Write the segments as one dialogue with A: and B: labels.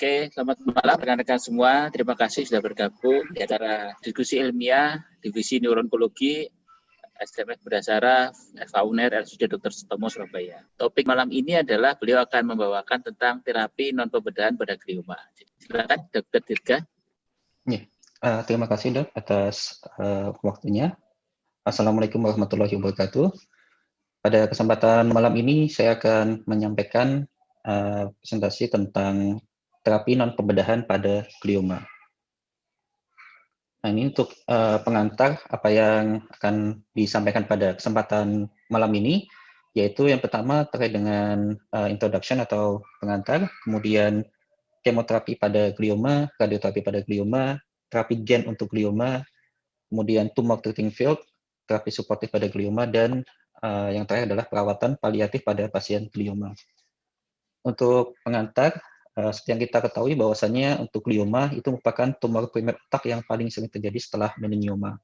A: Oke, selamat malam rekan-rekan semua. Terima kasih sudah bergabung di acara diskusi ilmiah Divisi Neurologi STMF Berdasara FAUNER RSUD Dr. Sutomo Surabaya. Topik malam ini adalah beliau akan membawakan tentang terapi non pembedahan pada glioma. Silakan Dr. Dirga.
B: Ya, terima kasih Dok atas waktunya. Assalamualaikum warahmatullahi wabarakatuh. Pada kesempatan malam ini saya akan menyampaikan presentasi tentang terapi non pembedahan pada glioma. Nah, ini untuk pengantar apa yang akan disampaikan pada kesempatan malam ini, yaitu yang pertama terkait dengan introduction atau pengantar, kemudian kemoterapi pada glioma, radioterapi pada glioma, terapi gen untuk glioma, kemudian tumor treating field, terapi suportif pada glioma, dan yang terakhir adalah perawatan paliatif pada pasien glioma. Untuk pengantar, seperti yang kita ketahui bahwasannya untuk glioma itu merupakan tumor primer otak yang paling sering terjadi setelah meningioma,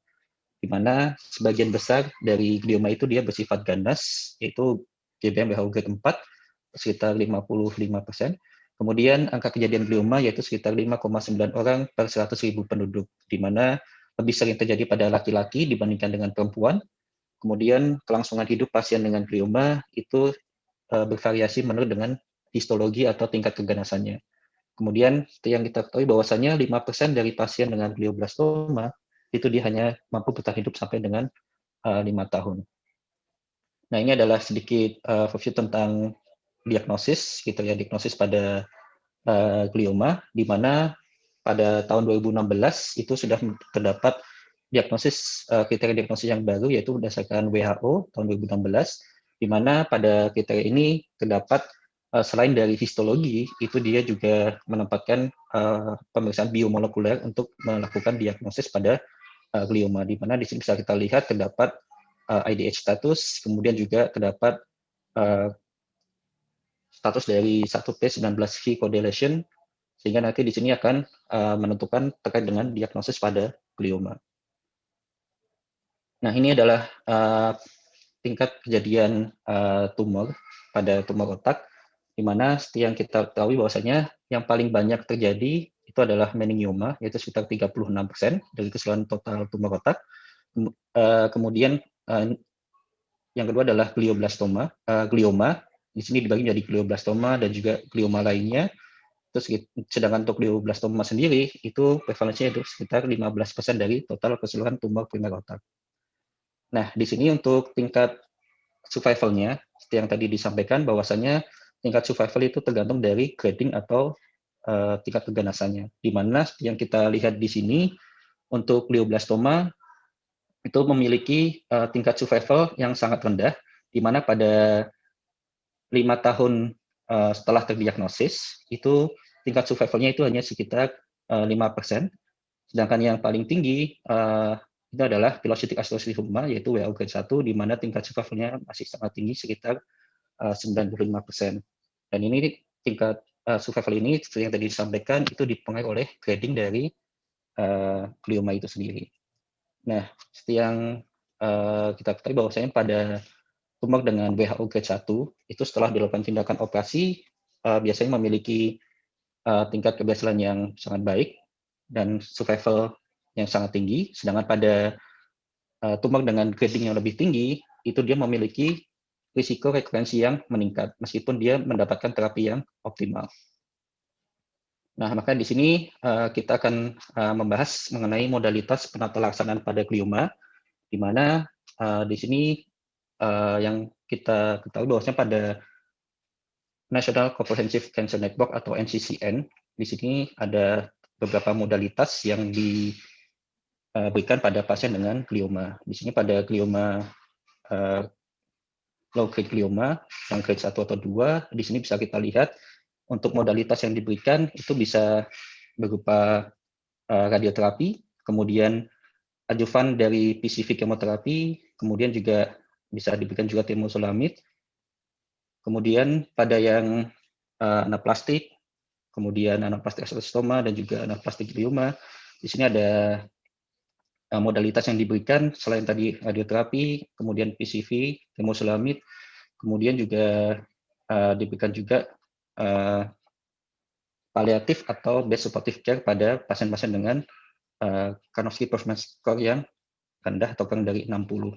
B: di mana sebagian besar dari glioma itu dia bersifat ganas, yaitu GBM WHO grade 4, sekitar 55%. Kemudian angka kejadian glioma yaitu sekitar 5,9 orang per 100.000 penduduk, di mana lebih sering terjadi pada laki-laki dibandingkan dengan perempuan. Kemudian kelangsungan hidup pasien dengan glioma itu bervariasi menurut dengan histologi atau tingkat keganasannya. Kemudian yang kita ketahui bahwasanya 5% dari pasien dengan glioblastoma itu dia hanya mampu bertahan hidup sampai dengan 5 tahun. Nah, ini adalah sedikit review tentang diagnosis, gitu ya, diagnosis pada glioma, di mana pada tahun 2016 itu sudah terdapat diagnosis kriteria diagnosis yang baru, yaitu berdasarkan WHO tahun 2016, di mana pada kriteria ini terdapat selain dari histologi, itu dia juga menempatkan pemeriksaan biomolekuler untuk melakukan diagnosis pada glioma, di mana di sini bisa kita lihat terdapat IDH status, kemudian juga terdapat status dari 1p19V correlation, sehingga nanti di sini akan menentukan terkait dengan diagnosis pada glioma. Nah, ini adalah tingkat kejadian tumor pada tumor otak, di mana seperti yang kita ketahui bahwasanya yang paling banyak terjadi itu adalah meningioma, yaitu sekitar 36% dari keseluruhan total tumor otak. Kemudian yang kedua adalah glioblastoma, glioma. Di sini dibagi menjadi glioblastoma dan juga glioma lainnya. Terus sedangkan untuk glioblastoma sendiri itu prevalensinya itu sekitar 15% dari total keseluruhan tumor primer otak. Nah, di sini untuk tingkat survival-nya, seperti yang tadi disampaikan bahwasanya tingkat survival itu tergantung dari grading atau tingkat keganasannya. Di mana yang kita lihat di sini untuk glioblastoma itu memiliki tingkat survival yang sangat rendah, di mana pada 5 tahun setelah terdiagnosis, itu tingkat survival-nya itu hanya sekitar 5%, sedangkan yang paling tinggi itu adalah pilocytic astrocytoma, yaitu WHO grade 1, di mana tingkat survival-nya masih sangat tinggi, sekitar 95%. Dan ini tingkat survival ini, seperti yang tadi disampaikan, itu dipengaruhi oleh grading dari glioma itu sendiri. Nah, seperti yang kita ketahui bahwasanya pada tumor dengan WHO grade 1, itu setelah dilakukan tindakan operasi, biasanya memiliki tingkat keberhasilan yang sangat baik dan survival yang sangat tinggi, sedangkan pada tumor dengan grading yang lebih tinggi, itu dia memiliki risiko rekurensi yang meningkat, meskipun dia mendapatkan terapi yang optimal. Nah, maka di sini kita akan membahas mengenai modalitas penata laksanaan pada glioma, di mana di sini yang kita ketahui bahwasanya pada National Comprehensive Cancer Network atau NCCN, di sini ada beberapa modalitas yang diberikan pada pasien dengan glioma. Di sini pada glioma low grade glioma, yang grade 1 atau 2, di sini bisa kita lihat untuk modalitas yang diberikan itu bisa berupa radioterapi, kemudian adjuvan dari PCV kemoterapi, kemudian juga bisa diberikan juga temozolomid. Kemudian pada yang anaplastik, kemudian anaplastik astrocytoma dan juga anaplastik glioma, di sini ada modalitas yang diberikan selain tadi radioterapi, kemudian PCV, temozolomid, kemudian juga diberikan juga paliatif atau best supportive care pada pasien-pasien dengan Karnofsky Performance Score yang rendah atau kurang dari 60.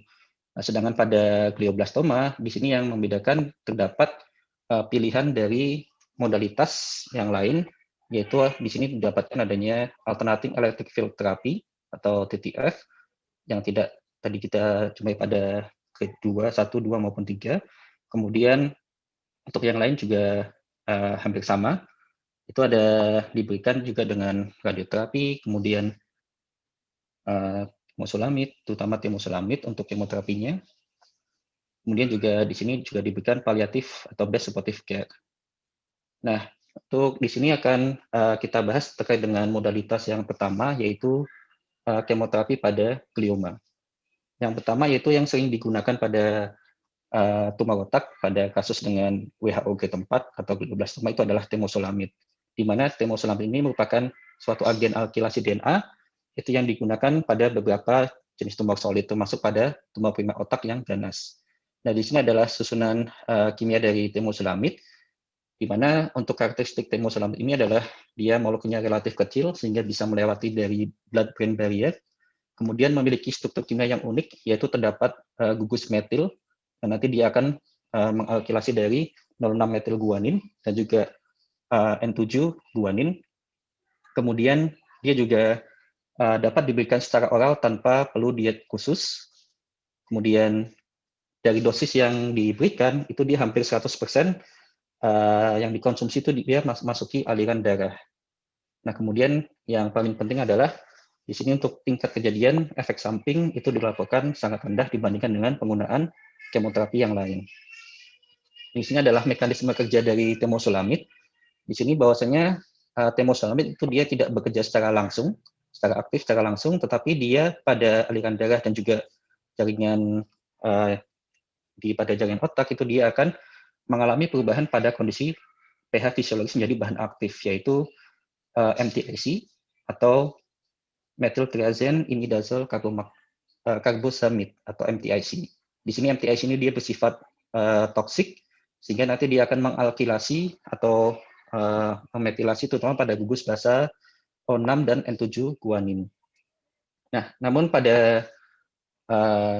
B: Nah, sedangkan pada glioblastoma, di sini yang membedakan terdapat pilihan dari modalitas yang lain, yaitu di sini didapatkan adanya alternating electric field therapy atau TTF yang tidak tadi kita jumpai pada grade 2, 1, 2 maupun 3. Kemudian untuk yang lain juga hampir sama. Itu ada diberikan juga dengan radioterapi, kemudian temozolomid, terutama temozolomid untuk kemoterapinya. Kemudian juga di sini juga diberikan paliatif atau best supportive care. Nah, untuk di sini akan kita bahas terkait dengan modalitas yang pertama, yaitu kemoterapi pada glioma. Yang pertama yaitu yang sering digunakan pada tumor otak pada kasus dengan WHO grade 4 atau glioblastoma itu adalah temozolomid, di mana temozolomid ini merupakan suatu agen alkilasi DNA itu yang digunakan pada beberapa jenis tumor solid, termasuk pada tumor primer otak yang ganas. Nah, di sini adalah susunan kimia dari temozolomid, di mana untuk karakteristik temozolomid ini adalah dia molekulnya relatif kecil sehingga bisa melewati dari blood-brain barrier, kemudian memiliki struktur kimia yang unik, yaitu terdapat gugus metil, dan nanti dia akan mengalkilasi dari 06 metil guanin dan juga N7 guanin. Kemudian dia juga dapat diberikan secara oral tanpa perlu diet khusus. Kemudian dari dosis yang diberikan itu dia hampir 100% yang dikonsumsi itu dia masuki aliran darah. Nah, kemudian yang paling penting adalah di sini untuk tingkat kejadian efek samping itu dilaporkan sangat rendah dibandingkan dengan penggunaan kemoterapi yang lain. Di sini adalah mekanisme kerja dari temozolomid. Di sini bahwasanya temozolomid itu dia tidak bekerja secara aktif secara langsung, tetapi dia pada aliran darah dan juga jaringan pada jaringan otak itu dia akan mengalami perubahan pada kondisi pH fisiologis menjadi bahan aktif, yaitu MTIC atau methyltriazine imidazole carbosamid atau MTIC. Di sini MTIC ini dia bersifat toksik, sehingga nanti dia akan mengalkilasi atau memetilasi terutama pada gugus basa O6 dan N7 guanin. Nah, namun pada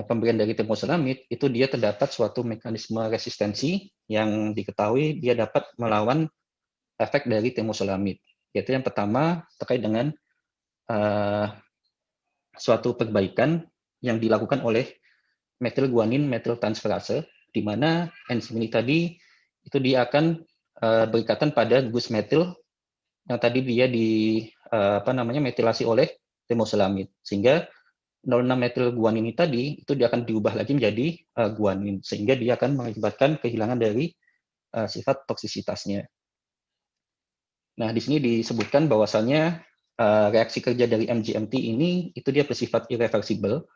B: pemberian dari temozolomid itu dia terdapat suatu mekanisme resistensi yang diketahui dia dapat melawan efek dari temozolomid. Yaitu yang pertama terkait dengan suatu perbaikan yang dilakukan oleh metilguanin metiltransferase, di mana enzim ini tadi itu dia akan berikatan pada gugus metil yang tadi dia metilasi oleh temozolomid, sehingga 06 metil guanin ini tadi itu dia akan diubah lagi menjadi guanin, sehingga dia akan mengakibatkan kehilangan dari sifat toksisitasnya. Nah, di sini disebutkan bahwasannya reaksi kerja dari MGMT ini itu dia bersifat irreversible,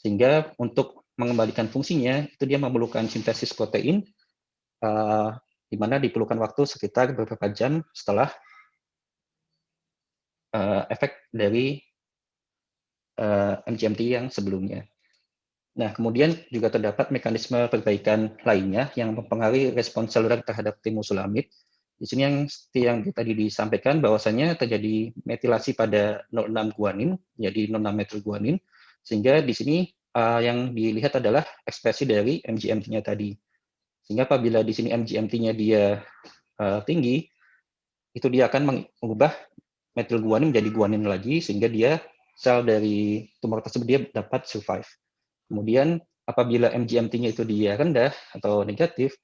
B: sehingga untuk mengembalikan fungsinya itu dia memerlukan sintesis protein, di mana diperlukan waktu sekitar beberapa jam setelah efek dari MGMT yang sebelumnya. Nah, kemudian juga terdapat mekanisme perbaikan lainnya yang mempengaruhi respons seluler terhadap temozolomid. Di sini yang tadi disampaikan bahwasannya terjadi metilasi pada 06 guanin, jadi 06 metil guanin, sehingga di sini yang dilihat adalah ekspresi dari MGMT-nya tadi. Sehingga apabila di sini MGMT-nya dia tinggi, itu dia akan mengubah metil guanin menjadi guanin lagi, sehingga dia sel dari tumor tersebut dia dapat survive. Kemudian apabila MGMT-nya itu dia rendah atau negatif,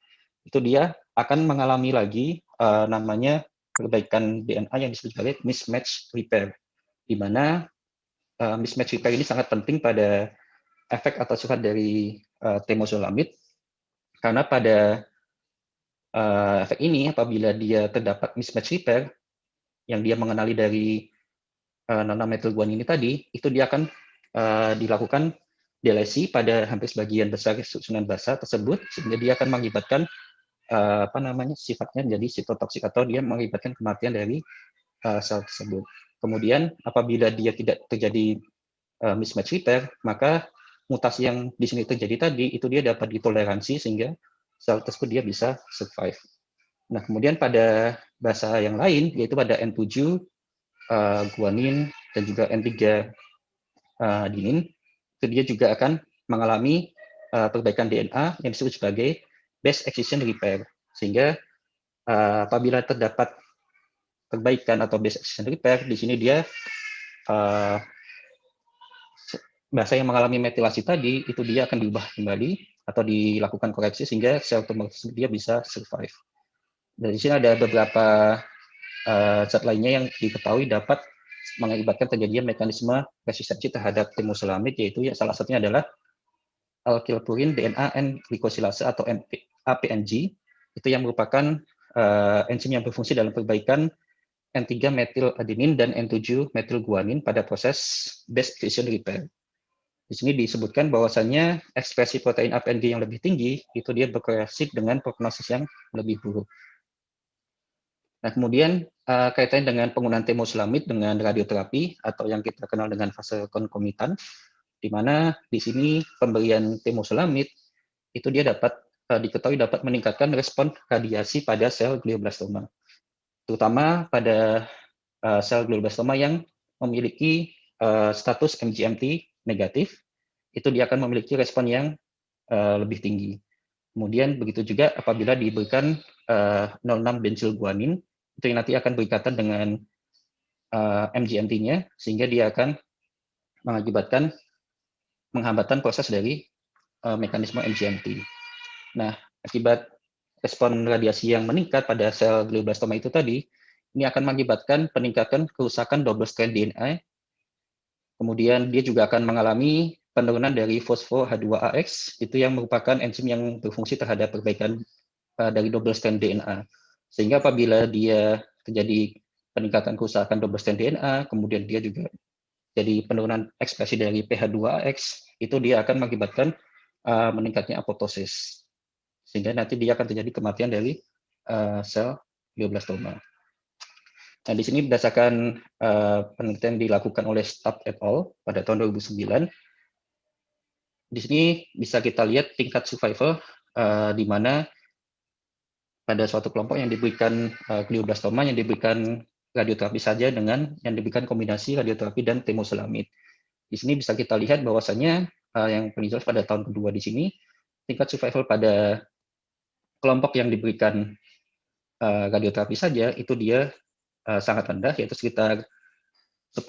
B: itu dia akan mengalami lagi namanya perbaikan DNA yang disebut sebagai mismatch repair, di mana mismatch repair ini sangat penting pada efek atau sifat dari temozolomid, karena pada efek ini apabila dia terdapat mismatch repair yang dia mengenali dari nanometylguanin ini tadi, itu dia akan dilakukan delesi pada hampir sebagian besar susunan basa tersebut, sehingga dia akan mengakibatkan sifatnya menjadi sitotoksik atau dia mengakibatkan kematian dari sel tersebut. Kemudian apabila dia tidak terjadi mismatch repair, maka mutasi yang di sini terjadi tadi itu dia dapat ditoleransi sehingga sel tersebut dia bisa survive. Nah, kemudian pada bahasa yang lain, yaitu pada N7, guanin, dan juga N3 dinin, itu dia juga akan mengalami perbaikan DNA yang disebut sebagai base excision repair. Sehingga apabila terdapat perbaikan atau base excision repair, di sini dia bahasa yang mengalami metilasi tadi, itu dia akan diubah kembali atau dilakukan koreksi sehingga sel tumor tersebut dia bisa survive. Dan di sini ada beberapa zat lainnya yang diketahui dapat mengakibatkan terjadinya mekanisme resistensi terhadap timusolamid, yaitu salah satunya adalah alkylpurin DNA N glikosilase atau APNG, itu yang merupakan enzim yang berfungsi dalam perbaikan N3 metiladenin dan N7 metilguanin pada proses base excision repair. Di sini disebutkan bahwasannya ekspresi protein APNG yang lebih tinggi itu dia berkorelasi dengan prognosis yang lebih buruk. Nah, kemudian kaitannya dengan penggunaan temozolomid dengan radioterapi atau yang kita kenal dengan fase konkomitan, di mana di sini pemberian temozolomid itu dia dapat diketahui dapat meningkatkan respon radiasi pada sel glioblastoma, terutama pada sel glioblastoma yang memiliki status MGMT negatif, itu dia akan memiliki respon yang lebih tinggi. Kemudian begitu juga apabila diberikan 06 benzilguanin, itu yang nanti akan berikatan dengan MGMT-nya, sehingga dia akan mengakibatkan penghambatan proses dari mekanisme MGMT. Nah, akibat respon radiasi yang meningkat pada sel glioblastoma itu tadi, ini akan mengakibatkan peningkatan kerusakan double strand DNA. Kemudian dia juga akan mengalami penurunan dari fosfo H2AX, itu yang merupakan enzim yang berfungsi terhadap perbaikan dari double strand DNA. Sehingga apabila dia terjadi peningkatan kerusakan double strand DNA, kemudian dia juga jadi penurunan ekspresi dari PH2AX, itu dia akan mengakibatkan meningkatnya apoptosis. Sehingga nanti dia akan terjadi kematian dari sel glioblastoma. Nah, di sini berdasarkan penelitian dilakukan oleh Stapp et al. Pada tahun 2009, di sini bisa kita lihat tingkat survival di mana pada suatu kelompok yang diberikan glioblastoma yang diberikan radioterapi saja dengan yang diberikan kombinasi radioterapi dan temozolomid. Di sini bisa kita lihat bahwasannya yang paling jelas pada tahun kedua di sini tingkat survival pada kelompok yang diberikan radioterapi saja itu dia sangat rendah, yaitu sekitar 10%,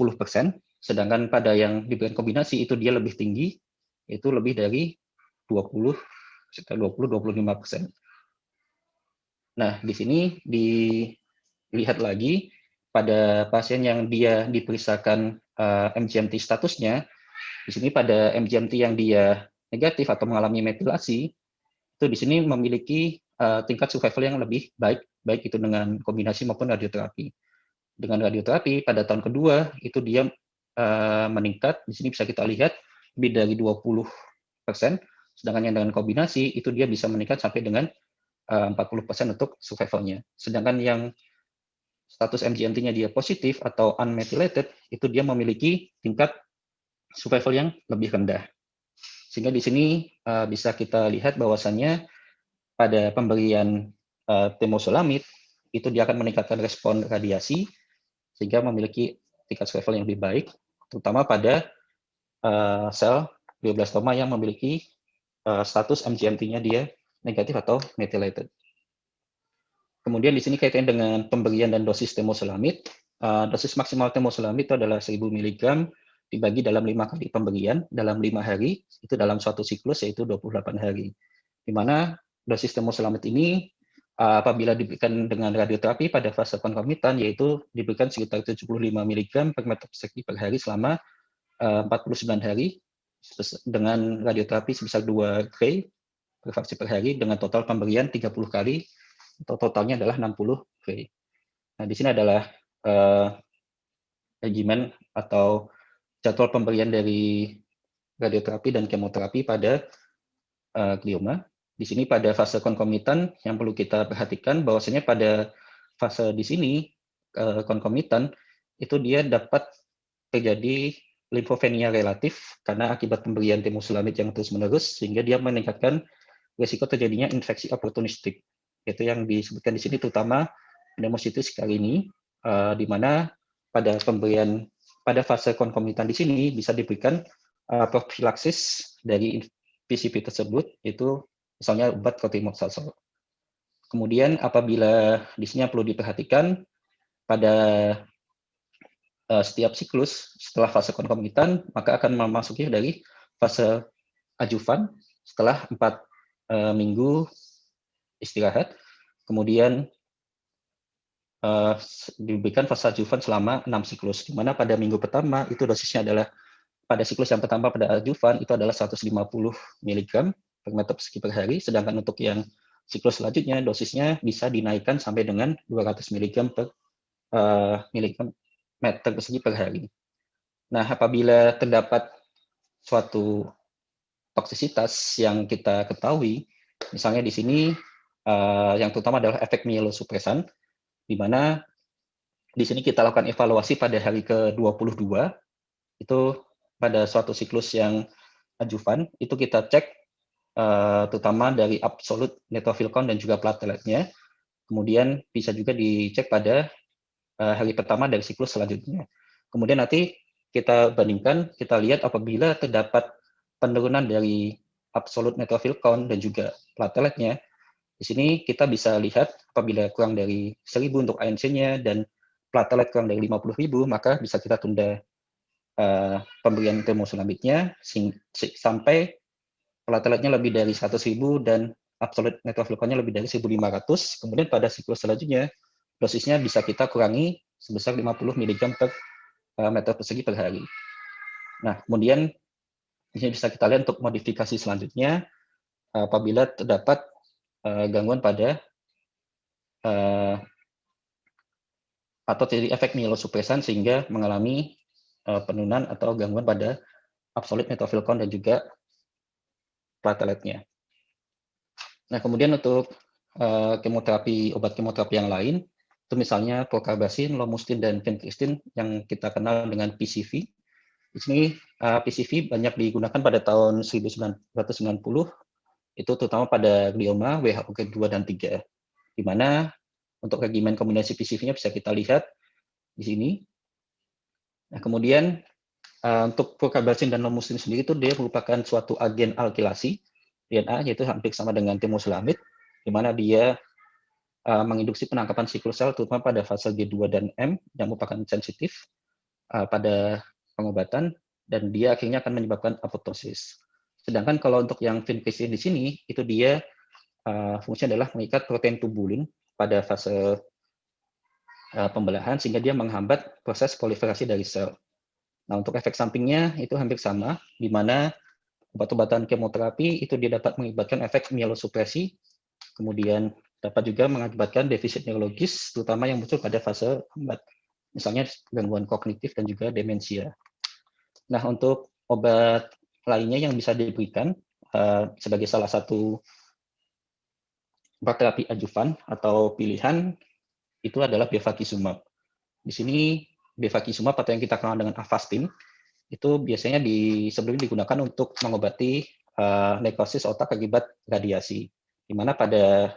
B: sedangkan pada yang diberikan kombinasi itu dia lebih tinggi, yaitu lebih dari 20, sekitar 20-25%. Nah, di sini dilihat lagi pada pasien yang dia diperiksakan MGMT statusnya, di sini pada MGMT yang dia negatif atau mengalami metilasi, itu di sini memiliki tingkat survival yang lebih baik, baik itu dengan kombinasi maupun radioterapi. Dengan radioterapi pada tahun kedua itu dia meningkat, di sini bisa kita lihat lebih dari 20%, sedangkan yang dengan kombinasi itu dia bisa meningkat sampai dengan 40% untuk survivalnya. Sedangkan yang status MGMT-nya dia positif atau unmethylated, itu dia memiliki tingkat survival yang lebih rendah. Sehingga di sini bisa kita lihat bahwasannya pada pemberian temozolomid, itu dia akan meningkatkan respon radiasi, sehingga memiliki tingkat survival yang lebih baik, terutama pada sel glioblastoma yang memiliki status MGMT-nya dia negatif atau methylated. Kemudian di sini kaitannya dengan pemberian dan dosis temozolomid. Dosis maksimal temozolomid itu adalah 1000 mg dibagi dalam 5 kali pemberian dalam 5 hari, itu dalam suatu siklus yaitu 28 hari. Di mana dosis temozolomid ini apabila diberikan dengan radioterapi pada fase konkomitan, yaitu diberikan sekitar 75 mg per meter persegi per hari selama 49 hari dengan radioterapi sebesar 2 gray per fraksi per hari dengan total pemberian 30 kali atau totalnya adalah 60 gray. Nah, di sini adalah regimen atau jadwal pemberian dari radioterapi dan kemoterapi pada glioma. Di sini pada fase konkomitan yang perlu kita perhatikan bahwasanya pada fase di sini konkomitan itu dia dapat terjadi limfopenia relatif karena akibat pemberian temozolomid yang terus-menerus, sehingga dia meningkatkan risiko terjadinya infeksi oportunistik. yaitu yang disebutkan di sini terutama pneumocystis kali ini, di mana pada fase konkomitan di sini bisa diberikan profilaksis dari PCP tersebut, yaitu misalnya obat cotrimoxazole. Kemudian apabila di sini perlu diperhatikan pada setiap siklus setelah fase konkomitan, maka akan memasuki dari fase adjuvan setelah 4 minggu istirahat, kemudian diberikan fase adjuvan selama 6 siklus, di mana pada minggu pertama itu dosisnya adalah pada siklus yang pertama pada adjuvan itu adalah 150 mg per meter persegi per hari, sedangkan untuk yang siklus selanjutnya dosisnya bisa dinaikkan sampai dengan 200 mg per meter persegi per hari. Nah, apabila terdapat suatu toksisitas yang kita ketahui, misalnya di sini yang terutama adalah efek mielosupresan, di mana di sini kita lakukan evaluasi pada hari ke-22, itu pada suatu siklus yang adjuvan, itu kita cek terutama dari absolute neutrophil count dan juga plateletnya, kemudian bisa juga dicek pada hari pertama dari siklus selanjutnya. Kemudian nanti kita bandingkan, kita lihat apabila terdapat penurunan dari absolute neutrophil count dan juga plateletnya, di sini kita bisa lihat apabila kurang dari 1.000 untuk ANC-nya dan platelet kurang dari 50.000, maka bisa kita tunda pemberian temozolomidnya sampai plateletnya lebih dari 100.000 dan absolute neutrophil count-nya lebih dari 1.500. Kemudian pada siklus selanjutnya, dosisnya bisa kita kurangi sebesar 50 mg per meter persegi per hari. Nah, kemudian ini bisa kita lihat untuk modifikasi selanjutnya, apabila terdapat gangguan pada atau terjadi efek mielosupresan sehingga mengalami penurunan atau gangguan pada absolute neutrophil count dan juga plateletnya. Nah, kemudian untuk obat kemoterapi yang lain, itu misalnya procarbazine, lomustine, dan vincristine yang kita kenal dengan PCV. Di sini PCV banyak digunakan pada tahun 1990, itu terutama pada glioma WHO grade 2 dan 3, di mana untuk regimen kombinasi PCV-nya bisa kita lihat di sini. Nah, kemudian untuk procarbazine dan lomustine sendiri itu dia merupakan suatu agen alkilasi DNA, yaitu hampir sama dengan temozolomid, di mana dia menginduksi penangkapan siklus sel terutama pada fase G2 dan M yang merupakan sensitif pada pengobatan, dan dia akhirnya akan menyebabkan apoptosis. Sedangkan kalau untuk yang vincristine di sini, itu dia fungsinya adalah mengikat protein tubulin pada fase pembelahan sehingga dia menghambat proses proliferasi dari sel. Nah, untuk efek sampingnya itu hampir sama, di mana obat-obatan kemoterapi itu dia dapat mengakibatkan efek mielosupresi, kemudian dapat juga mengakibatkan defisit neurologis, terutama yang muncul pada fase lambat, misalnya gangguan kognitif dan juga demensia. Nah, untuk obat lainnya yang bisa diberikan sebagai salah satu obat terapi adjuvan atau pilihan itu adalah bevacizumab. Di sini bevacizumab atau yang kita kenal dengan Avastin itu biasanya sebelumnya digunakan untuk mengobati nekrosis otak akibat radiasi, di mana pada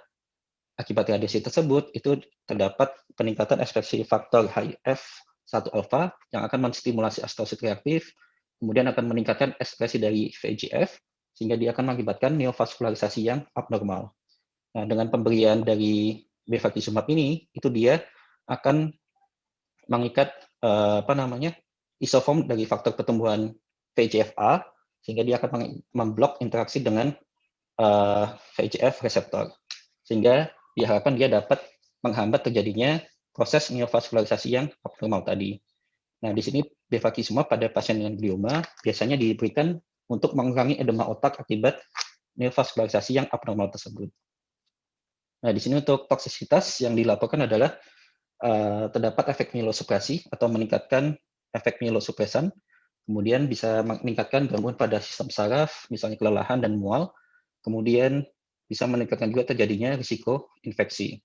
B: akibat radiasi tersebut itu terdapat peningkatan ekspresi faktor HIF-1 alfa yang akan menstimulasi astrosit reaktif, kemudian akan meningkatkan ekspresi dari VEGF sehingga dia akan mengakibatkan neovaskularisasi yang abnormal. Nah, dengan pemberian dari bevacizumab ini, itu dia akan mengikat isoform dari faktor pertumbuhan VEGF-A, sehingga dia akan memblok interaksi dengan VEGF reseptor, sehingga diharapkan dia dapat menghambat terjadinya proses neovaskularisasi yang abnormal tadi. Nah, di sini bevacizumab pada pasien dengan glioma biasanya diberikan untuk mengurangi edema otak akibat neovaskularisasi yang abnormal tersebut. Nah, di sini untuk toksisitas yang dilaporkan adalah terdapat efek mielosupresi atau meningkatkan efek mielosupresan, kemudian bisa meningkatkan gangguan pada sistem saraf, misalnya kelelahan dan mual, kemudian bisa meningkatkan juga terjadinya risiko infeksi.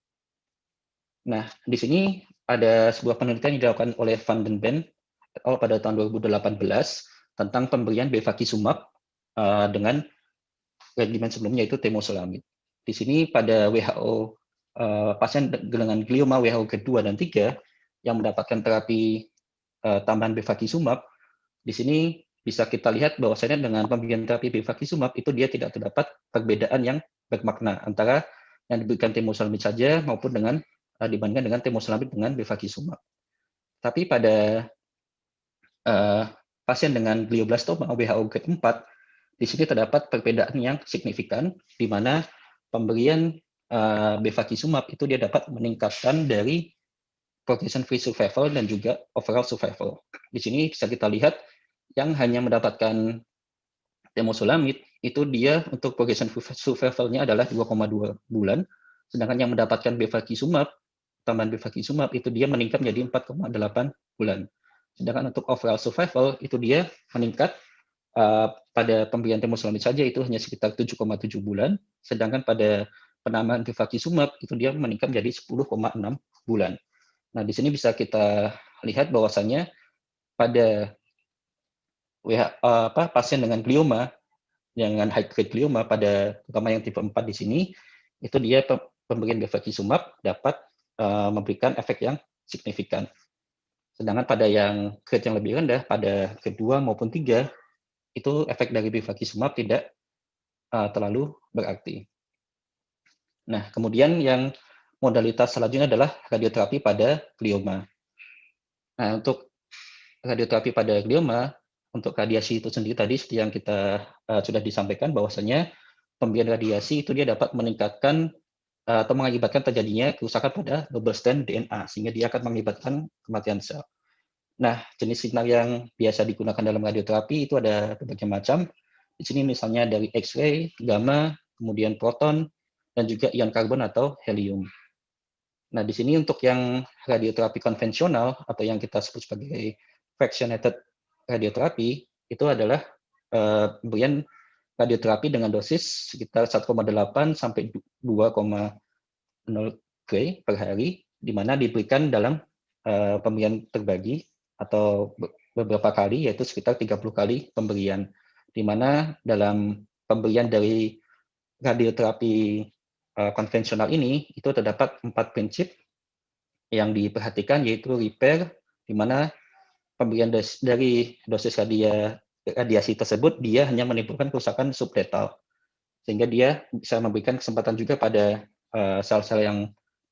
B: Nah, di sini ada sebuah penelitian yang dilakukan oleh Van den Ven pada tahun 2018 tentang pemberian bevacizumab dengan regimen sebelumnya yaitu temozolomid. Di sini pada WHO pasien dengan glioma WHO kedua dan 3 yang mendapatkan terapi tambahan bevacizumab, di sini bisa kita lihat bahwasanya dengan pemberian terapi bevacizumab itu dia tidak terdapat perbedaan yang bermakna antara yang diberikan temozolomid saja maupun dengan dibandingkan dengan temozolomid dengan bevacizumab. Tapi pada pasien dengan glioblastoma WHO grade 4, di sini terdapat perbedaan yang signifikan, di mana pemberian bevacizumab itu dia dapat meningkatkan dari progression-free survival dan juga overall survival. Di sini bisa kita lihat yang hanya mendapatkan temozolomid itu dia untuk progression-free survival-nya adalah 2,2 bulan, sedangkan yang mendapatkan bevacizumab, tambahan bevacizumab itu dia meningkat menjadi 4,8 bulan. Sedangkan untuk overall survival itu dia meningkat pada pemberian temozolomid saja itu hanya sekitar 7,7 bulan, sedangkan pada penambahan bevacizumab itu dia meningkat menjadi 10,6 bulan. Nah, di sini bisa kita lihat bahwasannya pada pasien dengan glioma, dengan high grade glioma pada terutama yang tipe 4 di sini, itu dia pemberian bevacizumab dapat memberikan efek yang signifikan. Sedangkan pada yang grade yang lebih rendah, pada kedua maupun 3, itu efek dari bevacizumab tidak terlalu berarti. Nah, kemudian yang modalitas selanjutnya adalah radioterapi pada glioma. Nah, untuk radioterapi pada glioma, untuk radiasi itu sendiri tadi seperti yang kita sudah disampaikan bahwasanya pemberian radiasi itu dia dapat meningkatkan atau mengakibatkan terjadinya kerusakan pada double strand DNA sehingga dia akan mengakibatkan kematian sel. Nah, jenis sinar yang biasa digunakan dalam radioterapi itu ada berbagai macam. Di sini misalnya dari X-ray, gamma, kemudian proton, dan juga ion karbon atau helium. Nah, di sini untuk yang radioterapi konvensional atau yang kita sebut sebagai fractionated radioterapi itu adalah pemberian radioterapi dengan dosis sekitar 1,8 sampai 2,0 gray per hari, di mana diberikan dalam pemberian terbagi atau beberapa kali, yaitu sekitar 30 kali pemberian, di mana dalam pemberian dari radioterapi konvensional ini itu terdapat 4 prinsip yang diperhatikan, yaitu repair, di mana pemberian dari dosis radiasi tersebut dia hanya menimbulkan kerusakan subletal, sehingga dia bisa memberikan kesempatan juga pada sel-sel yang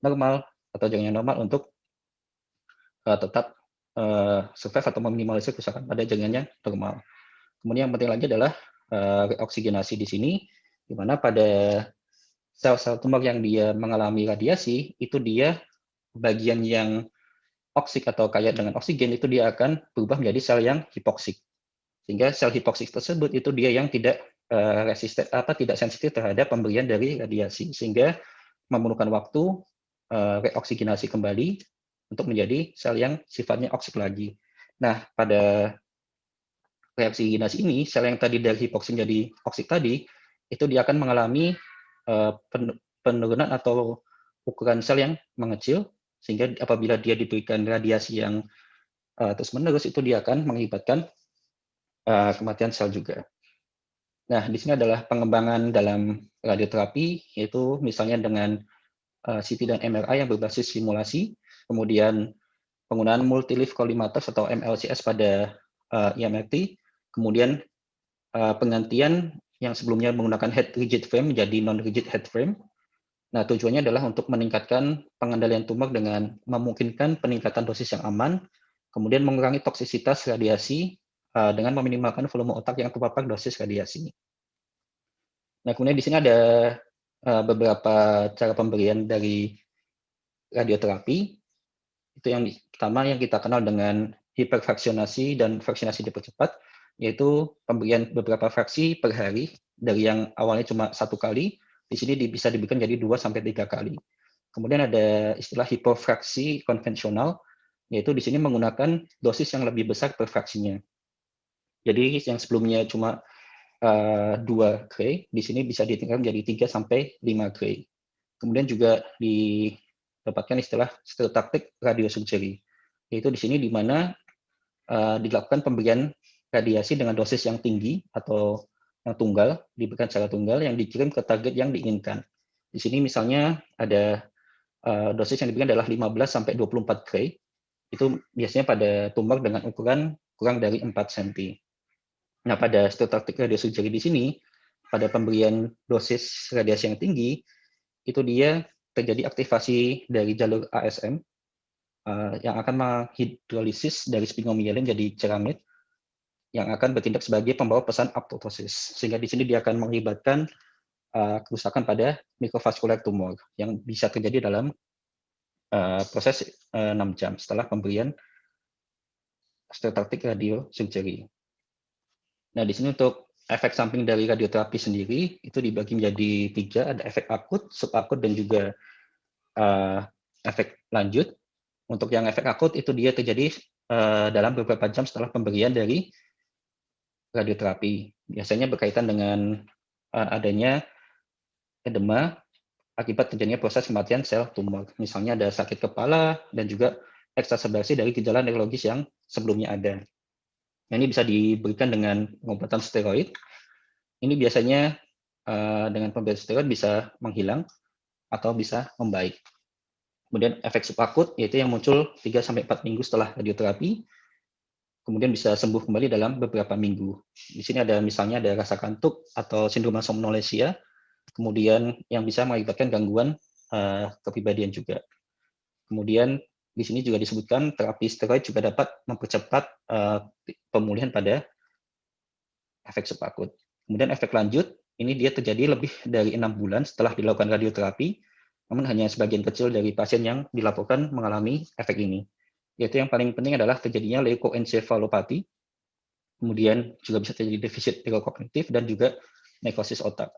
B: normal atau jaringan normal untuk tetap survive atau meminimalisir kerusakan pada jaringannya normal. Kemudian yang penting lagi adalah reoksigenasi di sini, di mana pada sel-sel tumor yang dia mengalami radiasi, itu dia bagian yang oksik atau kaya dengan oksigen itu dia akan berubah menjadi sel yang hipoksik. Sehingga sel hipoksik tersebut itu dia yang tidak tidak sensitif terhadap pemberian dari radiasi, sehingga memerlukan waktu reoksigenasi kembali untuk menjadi sel yang sifatnya oksik lagi. Nah, pada reoksigenasi ini, sel yang tadi dari hipoksik menjadi oksik tadi, itu dia akan mengalami penurunan atau ukuran sel yang mengecil, sehingga apabila dia diberikan radiasi yang terus-menerus, itu dia akan mengakibatkan kematian sel juga. Nah, di sini adalah pengembangan dalam radioterapi, yaitu misalnya dengan CT dan MRI yang berbasis simulasi, kemudian penggunaan multi-leaf collimators atau MLCS pada EMRT, kemudian penggantian yang sebelumnya menggunakan head rigid frame menjadi non-rigid head frame. Nah, tujuannya adalah untuk meningkatkan pengendalian tumor dengan memungkinkan peningkatan dosis yang aman, kemudian mengurangi toksisitas radiasi dengan meminimalkan volume otak yang terpapar dosis radiasi. Nah, kemudian di sini ada beberapa cara pemberian dari radioterapi. Itu yang pertama yang kita kenal dengan hiperfraksionasi dan fraksionasi dipercepat, yaitu pemberian beberapa fraksi per hari dari yang awalnya cuma 1 kali, di sini bisa diberikan jadi 2 sampai 3 kali. Kemudian ada istilah hipofraksi konvensional, yaitu di sini menggunakan dosis yang lebih besar per fraksinya. Jadi yang sebelumnya cuma 2 gray, di sini bisa ditingkatkan menjadi 3 sampai 5 gray. Kemudian juga didapatkan istilah stereotaktik radiosurgery, yaitu di sini di mana dilakukan pemberian radiasi dengan dosis yang tinggi atau yang tunggal, diberikan secara tunggal yang dikirim ke target yang diinginkan. Di sini misalnya ada dosis yang diberikan adalah 15 sampai 24 gray. Itu biasanya pada tumor dengan ukuran kurang dari 4 cm. Nah, pada stereotactic radiosurgery di sini, pada pemberian dosis radiasi yang tinggi, itu dia terjadi aktivasi dari jalur ASM yang akan menghidrolisis dari sphingomyelin jadi ceramide yang akan bertindak sebagai pembawa pesan apoptosis. Sehingga di sini dia akan mengakibatkan kerusakan pada mikrovaskular tumor yang bisa terjadi dalam proses 6 jam setelah pemberian stereotactic radiosurgery. Nah, di sini untuk efek samping dari radioterapi sendiri itu dibagi menjadi 3, ada efek akut, subakut, dan juga efek lanjut. Untuk yang efek akut itu dia terjadi dalam beberapa jam setelah pemberian dari radioterapi. Biasanya berkaitan dengan adanya edema akibat terjadinya proses kematian sel tumor. Misalnya ada sakit kepala dan juga eksaserbasi dari gejala neurologis yang sebelumnya ada. Nah, ini bisa diberikan dengan pengobatan steroid. Ini biasanya dengan pemberian steroid bisa menghilang atau bisa membaik. Kemudian efek subakut yaitu yang muncul 3-4 minggu setelah radioterapi, kemudian bisa sembuh kembali dalam beberapa minggu. Di sini ada misalnya ada rasa kantuk atau sindrom somnolesia, kemudian yang bisa mengakibatkan gangguan kepribadian juga. Kemudian di sini juga disebutkan terapi steroid juga dapat mempercepat pemulihan pada efek subakut. Kemudian efek lanjut, ini dia terjadi lebih dari 6 bulan setelah dilakukan radioterapi, namun hanya sebagian kecil dari pasien yang dilaporkan mengalami efek ini. Yaitu yang paling penting adalah terjadinya leukoencephalopati, kemudian juga bisa terjadi defisit neurokognitif dan juga nekrosis otak.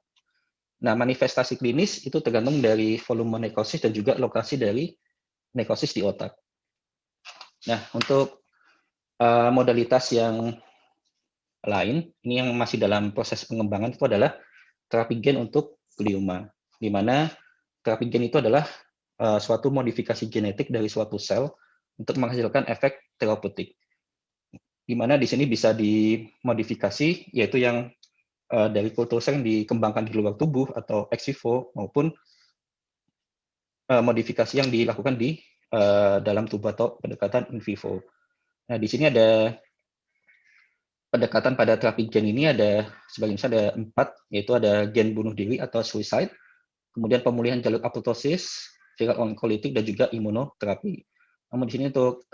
B: Nah, manifestasi klinis itu tergantung dari volume nekrosis dan juga lokasi dari nekrosis di otak. Nah, untuk modalitas yang lain, ini yang masih dalam proses pengembangan itu adalah terapi gen untuk glioma, di mana terapi gen itu adalah suatu modifikasi genetik dari suatu sel untuk menghasilkan efek terapeutik. Di mana di sini bisa dimodifikasi, yaitu yang dari kultur sel yang dikembangkan di luar tubuh atau ex vivo maupun modifikasi yang dilakukan di dalam tubuh atau pendekatan in vivo. Nah, di sini ada pendekatan pada terapi gen ini ada sebagian besar ada 4, yaitu ada gen bunuh diri atau suicide, kemudian pemulihan jalur apoptosis, viral onkolitik, dan juga imunoterapi. Namun di sini untuk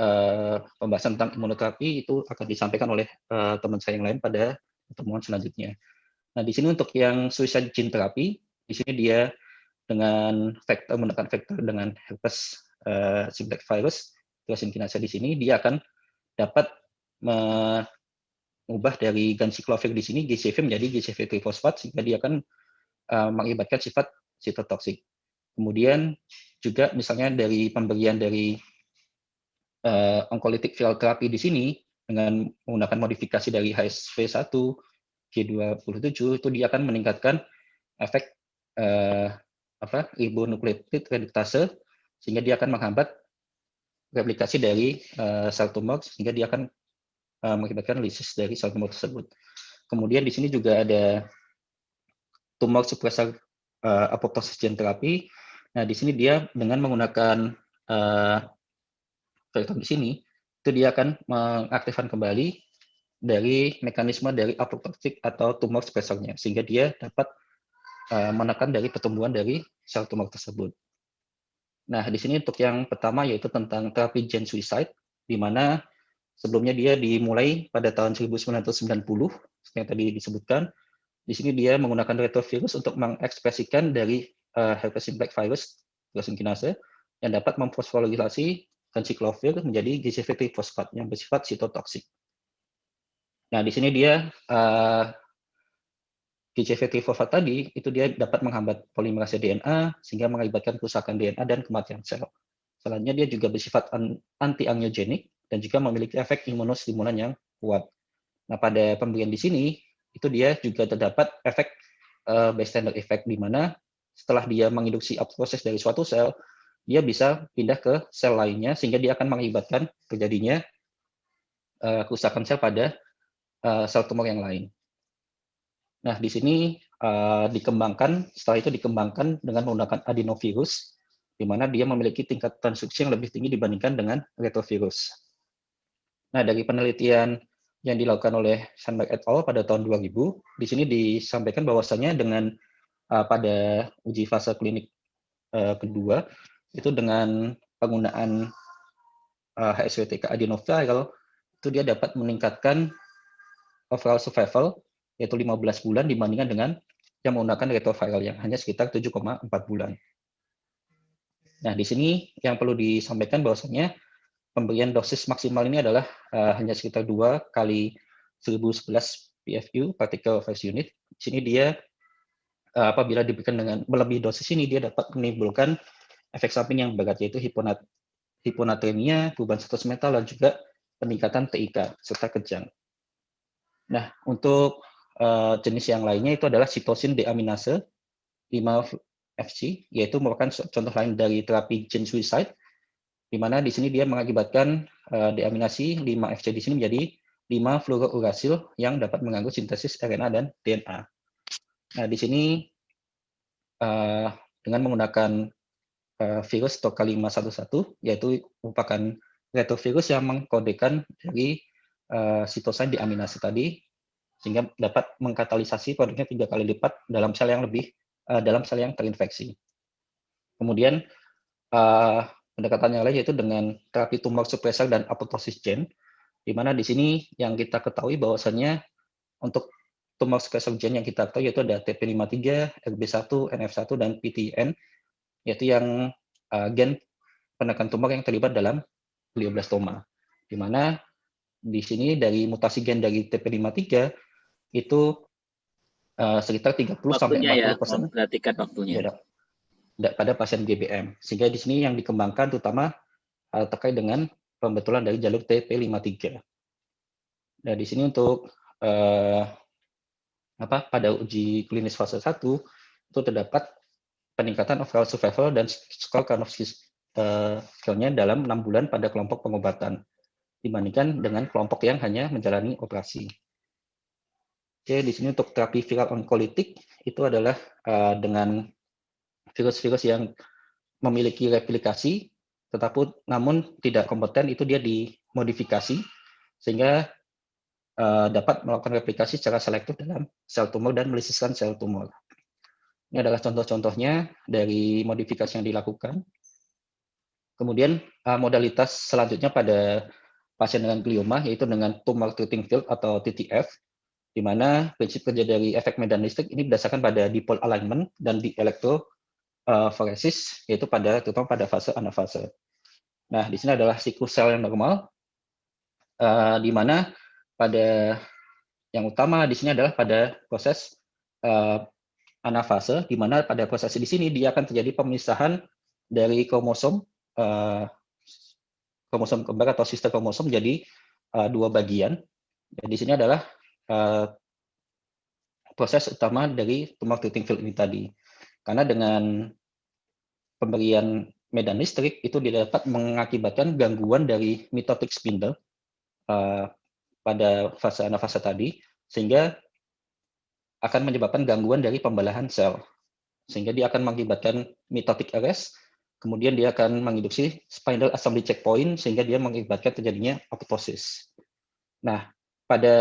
B: pembahasan tentang imunoterapi itu akan disampaikan oleh teman saya yang lain pada pertemuan selanjutnya. Nah, di sini untuk yang suicide gene terapi, di sini dia dengan menekan vektor dengan herpes simplex virus, tyrosine kinase di sini dia akan dapat mengubah dari ganciclovir di sini GCV menjadi GCV trifosfat sehingga dia akan mengakibatkan sifat sitotoksik. Kemudian juga misalnya dari pemberian dari onkolitik viral terapi di sini dengan menggunakan modifikasi dari HSV1 G27 itu dia akan meningkatkan efek ribonukleotid reduktase sehingga dia akan menghambat replikasi dari sel tumor sehingga dia akan mengakibatkan lisis dari sel tumor tersebut. Kemudian di sini juga ada tumor suppressor apoptosis gene terapi. Nah, di sini dia dengan menggunakan vektor di sini, itu dia akan mengaktifkan kembali dari mekanisme dari apoptotik atau tumor suppressornya, sehingga dia dapat menekan dari pertumbuhan dari sel tumor tersebut. Nah, di sini untuk yang pertama yaitu tentang terapi gen suicide, di mana sebelumnya dia dimulai pada tahun 1990, seperti yang tadi disebutkan. Di sini dia menggunakan retrovirus untuk mengekspresikan dari herpes simplex virus, tyrosine kinase, yang dapat memfosforilasi ganciclovir menjadi GCV trifosfat yang bersifat sitotoksik. Nah, di sini dia GCV trifosfat tadi itu dia dapat menghambat polimerase DNA sehingga mengakibatkan kerusakan DNA dan kematian sel. Selanjutnya dia juga bersifat anti-angiogenik dan juga memiliki efek imunostimulan yang kuat. Nah, pada pemberian di sini itu dia juga terdapat efek bystander effect di mana setelah dia menginduksi apoptosis dari suatu sel, dia bisa pindah ke sel lainnya sehingga dia akan mengakibatkan terjadinya kerusakan sel pada sel tumor yang lain. Nah, di sini dikembangkan, setelah itu dikembangkan dengan menggunakan adenovirus di mana dia memiliki tingkat transduksi yang lebih tinggi dibandingkan dengan retrovirus. Nah, dari penelitian yang dilakukan oleh Sandberg et al. Pada tahun 2000, di sini disampaikan bahwasanya dengan pada uji fase klinik kedua, itu dengan penggunaan HSVTK adenoviral, itu dia dapat meningkatkan overall survival, yaitu 15 bulan dibandingkan dengan yang menggunakan retroviral yang hanya sekitar 7,4 bulan. Nah, di sini yang perlu disampaikan bahwasanya pemberian dosis maksimal ini adalah hanya sekitar 2 kali 1011 PFU, particle per unit. Di sini dia apabila diberikan dengan melebihi dosis ini, dia dapat menimbulkan efek samping yang berat, yaitu hiponatremia, perubahan status metal, dan juga peningkatan TIK, serta kejang. Nah, untuk jenis yang lainnya itu adalah sitosin deaminase 5-FC, yaitu merupakan contoh lain dari terapi gene suicide, di mana di sini dia mengakibatkan deaminasi 5-FC di sini menjadi 5-fluorourasil yang dapat mengganggu sintesis RNA dan DNA. Nah, di sini dengan menggunakan virus Toka511, yaitu merupakan retrovirus yang mengkodekan dari sitosin deaminase tadi, sehingga dapat mengkatalisasi produknya 3 kali lipat dalam sel yang terinfeksi. Kemudian pendekatan yang lain yaitu dengan terapi tumor suppressor dan apoptosis gene, di mana di sini yang kita ketahui bahwasannya untuk tumor suppressor gene yang kita ketahui yaitu ada TP53, RB1, NF1, dan PTN, yaitu yang gen penekan tumor yang terlibat dalam glioblastoma, di mana di sini dari mutasi gen dari TP53 itu sekitar 30 sampai 40%
A: memperhatikan waktunya.
B: Ya, pada pasien GBM. Sehingga di sini yang dikembangkan terutama terkait dengan pembetulan dari jalur TP53. Nah, di sini untuk pada uji klinis fase 1 itu terdapat peningkatan overall survival dan skor Karnofsky-nya dalam 6 bulan pada kelompok pengobatan dibandingkan dengan kelompok yang hanya menjalani operasi. Oke, di sini untuk terapi viral onkolitik itu adalah dengan virus-virus yang memiliki replikasi, namun tidak kompeten, itu dia dimodifikasi sehingga dapat melakukan replikasi secara selektif dalam sel tumor dan melisiskan sel tumor. Ini adalah contoh-contohnya dari modifikasi yang dilakukan. Kemudian modalitas selanjutnya pada pasien dengan glioma yaitu dengan tumor treating field atau TTF, di mana prinsip kerja dari efek medan listrik ini berdasarkan pada dipole alignment dan di elektroforesis, yaitu terutama pada fase anafase. Nah, di sini adalah siklus sel yang normal, di mana pada yang utama di sini adalah pada proses anafase, di mana pada proses di sini dia akan terjadi pemisahan dari kromosom kembar atau sister kromosom menjadi 2 bagian. Dan di sini adalah proses utama dari tumor treating field ini tadi. Karena dengan pemberian medan listrik itu dapat mengakibatkan gangguan dari mitotic spindle pada fase anafase tadi, sehingga akan menyebabkan gangguan dari pembelahan sel. Sehingga dia akan mengakibatkan mitotic arrest, kemudian dia akan menginduksi spindle assembly checkpoint, sehingga dia mengakibatkan terjadinya apoptosis. Nah, pada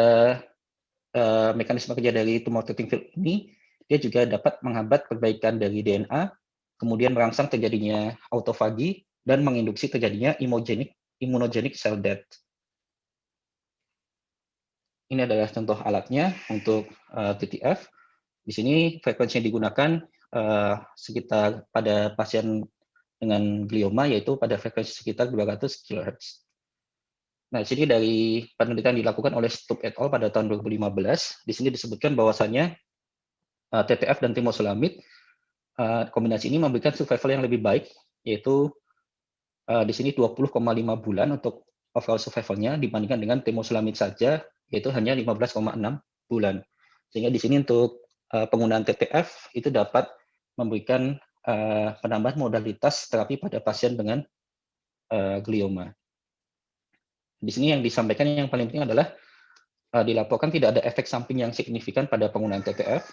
B: mekanisme kerja dari tumor treating field ini, dia juga dapat menghambat perbaikan dari DNA, kemudian merangsang terjadinya autofagi, dan menginduksi terjadinya immunogenic cell death. Ini adalah contoh alatnya untuk TTF. Di sini frekuensi yang digunakan sekitar pada pasien dengan glioma, yaitu pada frekuensi sekitar 200 kHz. Nah, di sini dari penelitian dilakukan oleh Stubb et al. Pada tahun 2015, di sini disebutkan bahwasannya TTF dan temozolomid kombinasi ini memberikan survival yang lebih baik, yaitu di sini 20,5 bulan untuk overall survival-nya dibandingkan dengan temozolomid saja, yaitu hanya 15,6 bulan. Sehingga di sini untuk penggunaan TTF itu dapat memberikan penambahan modalitas terapi pada pasien dengan glioma. Di sini yang disampaikan yang paling penting adalah dilaporkan tidak ada efek samping yang signifikan pada penggunaan TTF.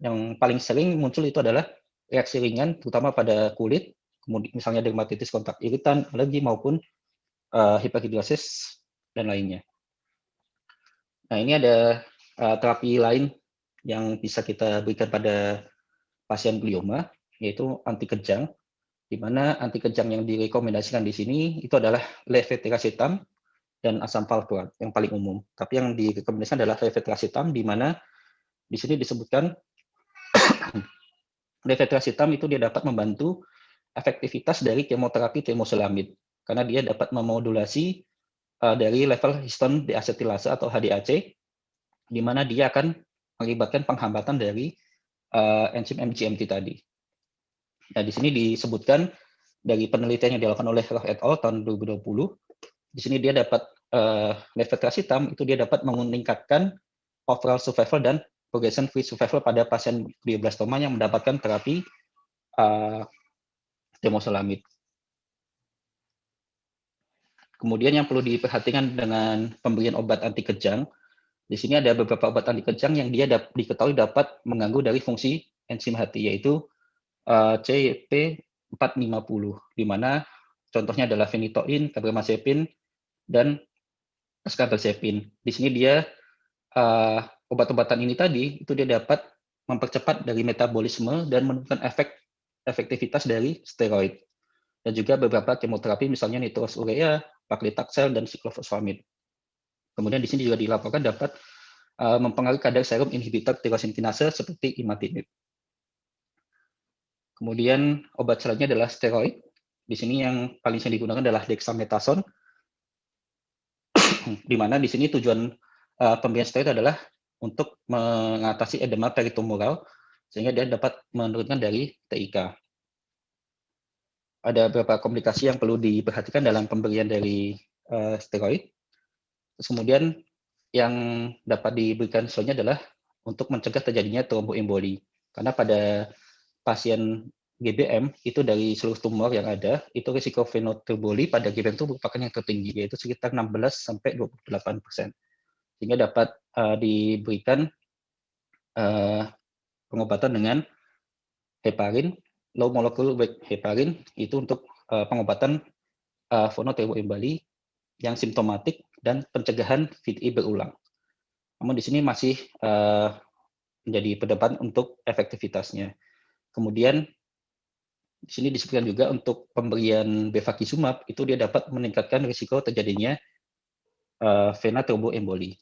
B: Yang paling sering muncul itu adalah reaksi ringan, terutama pada kulit, kemudian misalnya dermatitis kontak iritan, alergi maupun hiperhidrosis dan lainnya. Nah, ini ada terapi lain yang bisa kita berikan pada pasien glioma, yaitu anti kejang, di mana anti kejang yang direkomendasikan di sini itu adalah levetiracetam dan asam valproat yang paling umum. Tapi yang direkomendasikan adalah levetiracetam, di mana di sini disebutkan levetiracetam itu dia dapat membantu efektivitas dari kemoterapi temozolomid karena dia dapat memodulasi dari level histone deacetilase atau HDAC, di mana dia akan mengakibatkan penghambatan dari enzim MGMT tadi. Nah, di sini disebutkan dari penelitian yang dilakukan oleh Roh et al. Tahun 2020, di sini dia dapat levetiracetam itu dia dapat meningkatkan overall survival dan progression free survival pada pasien glioblastoma yang mendapatkan terapi temozolomid. Kemudian yang perlu diperhatikan dengan pemberian obat anti kejang, di sini ada beberapa obat anti kejang yang dia diketahui dapat mengganggu dari fungsi enzim hati, yaitu CYP450, di mana contohnya adalah phenytoin, carbamazepin, dan acarbazepin. Di sini dia obat-obatan ini tadi itu dia dapat mempercepat dari metabolisme dan menurunkan efektivitas dari steroid. Dan juga beberapa kemoterapi misalnya nitrosourea, paclitaxel, dan cyclophosphamide. Kemudian di sini juga dilaporkan dapat mempengaruhi kadar serum inhibitor tyrosine kinase seperti imatinib. Kemudian obat selanjutnya adalah steroid. Di sini yang paling sering digunakan adalah dexamethasone, di mana di sini tujuan pemberian steroid adalah untuk mengatasi edema peritumoral sehingga dia dapat menurunkan dari TIK. Ada beberapa komplikasi yang perlu diperhatikan dalam pemberian dari steroid. Terus kemudian yang dapat diberikan selanjutnya adalah untuk mencegah terjadinya tromboemboli. Karena pada pasien GBM itu dari seluruh tumor yang ada, itu risiko venotromboli pada GBM itu merupakan yang tertinggi, yaitu sekitar 16-28%. Sehingga dapat diberikan pengobatan dengan heparin, low molecular weight heparin, itu untuk pengobatan venotromboli yang simptomatik dan pencegahan VTI berulang. Namun di sini masih menjadi perdebatan untuk efektivitasnya. Kemudian di sini disebutkan juga untuk pemberian bevacizumab itu dia dapat meningkatkan risiko terjadinya vena tromboemboli.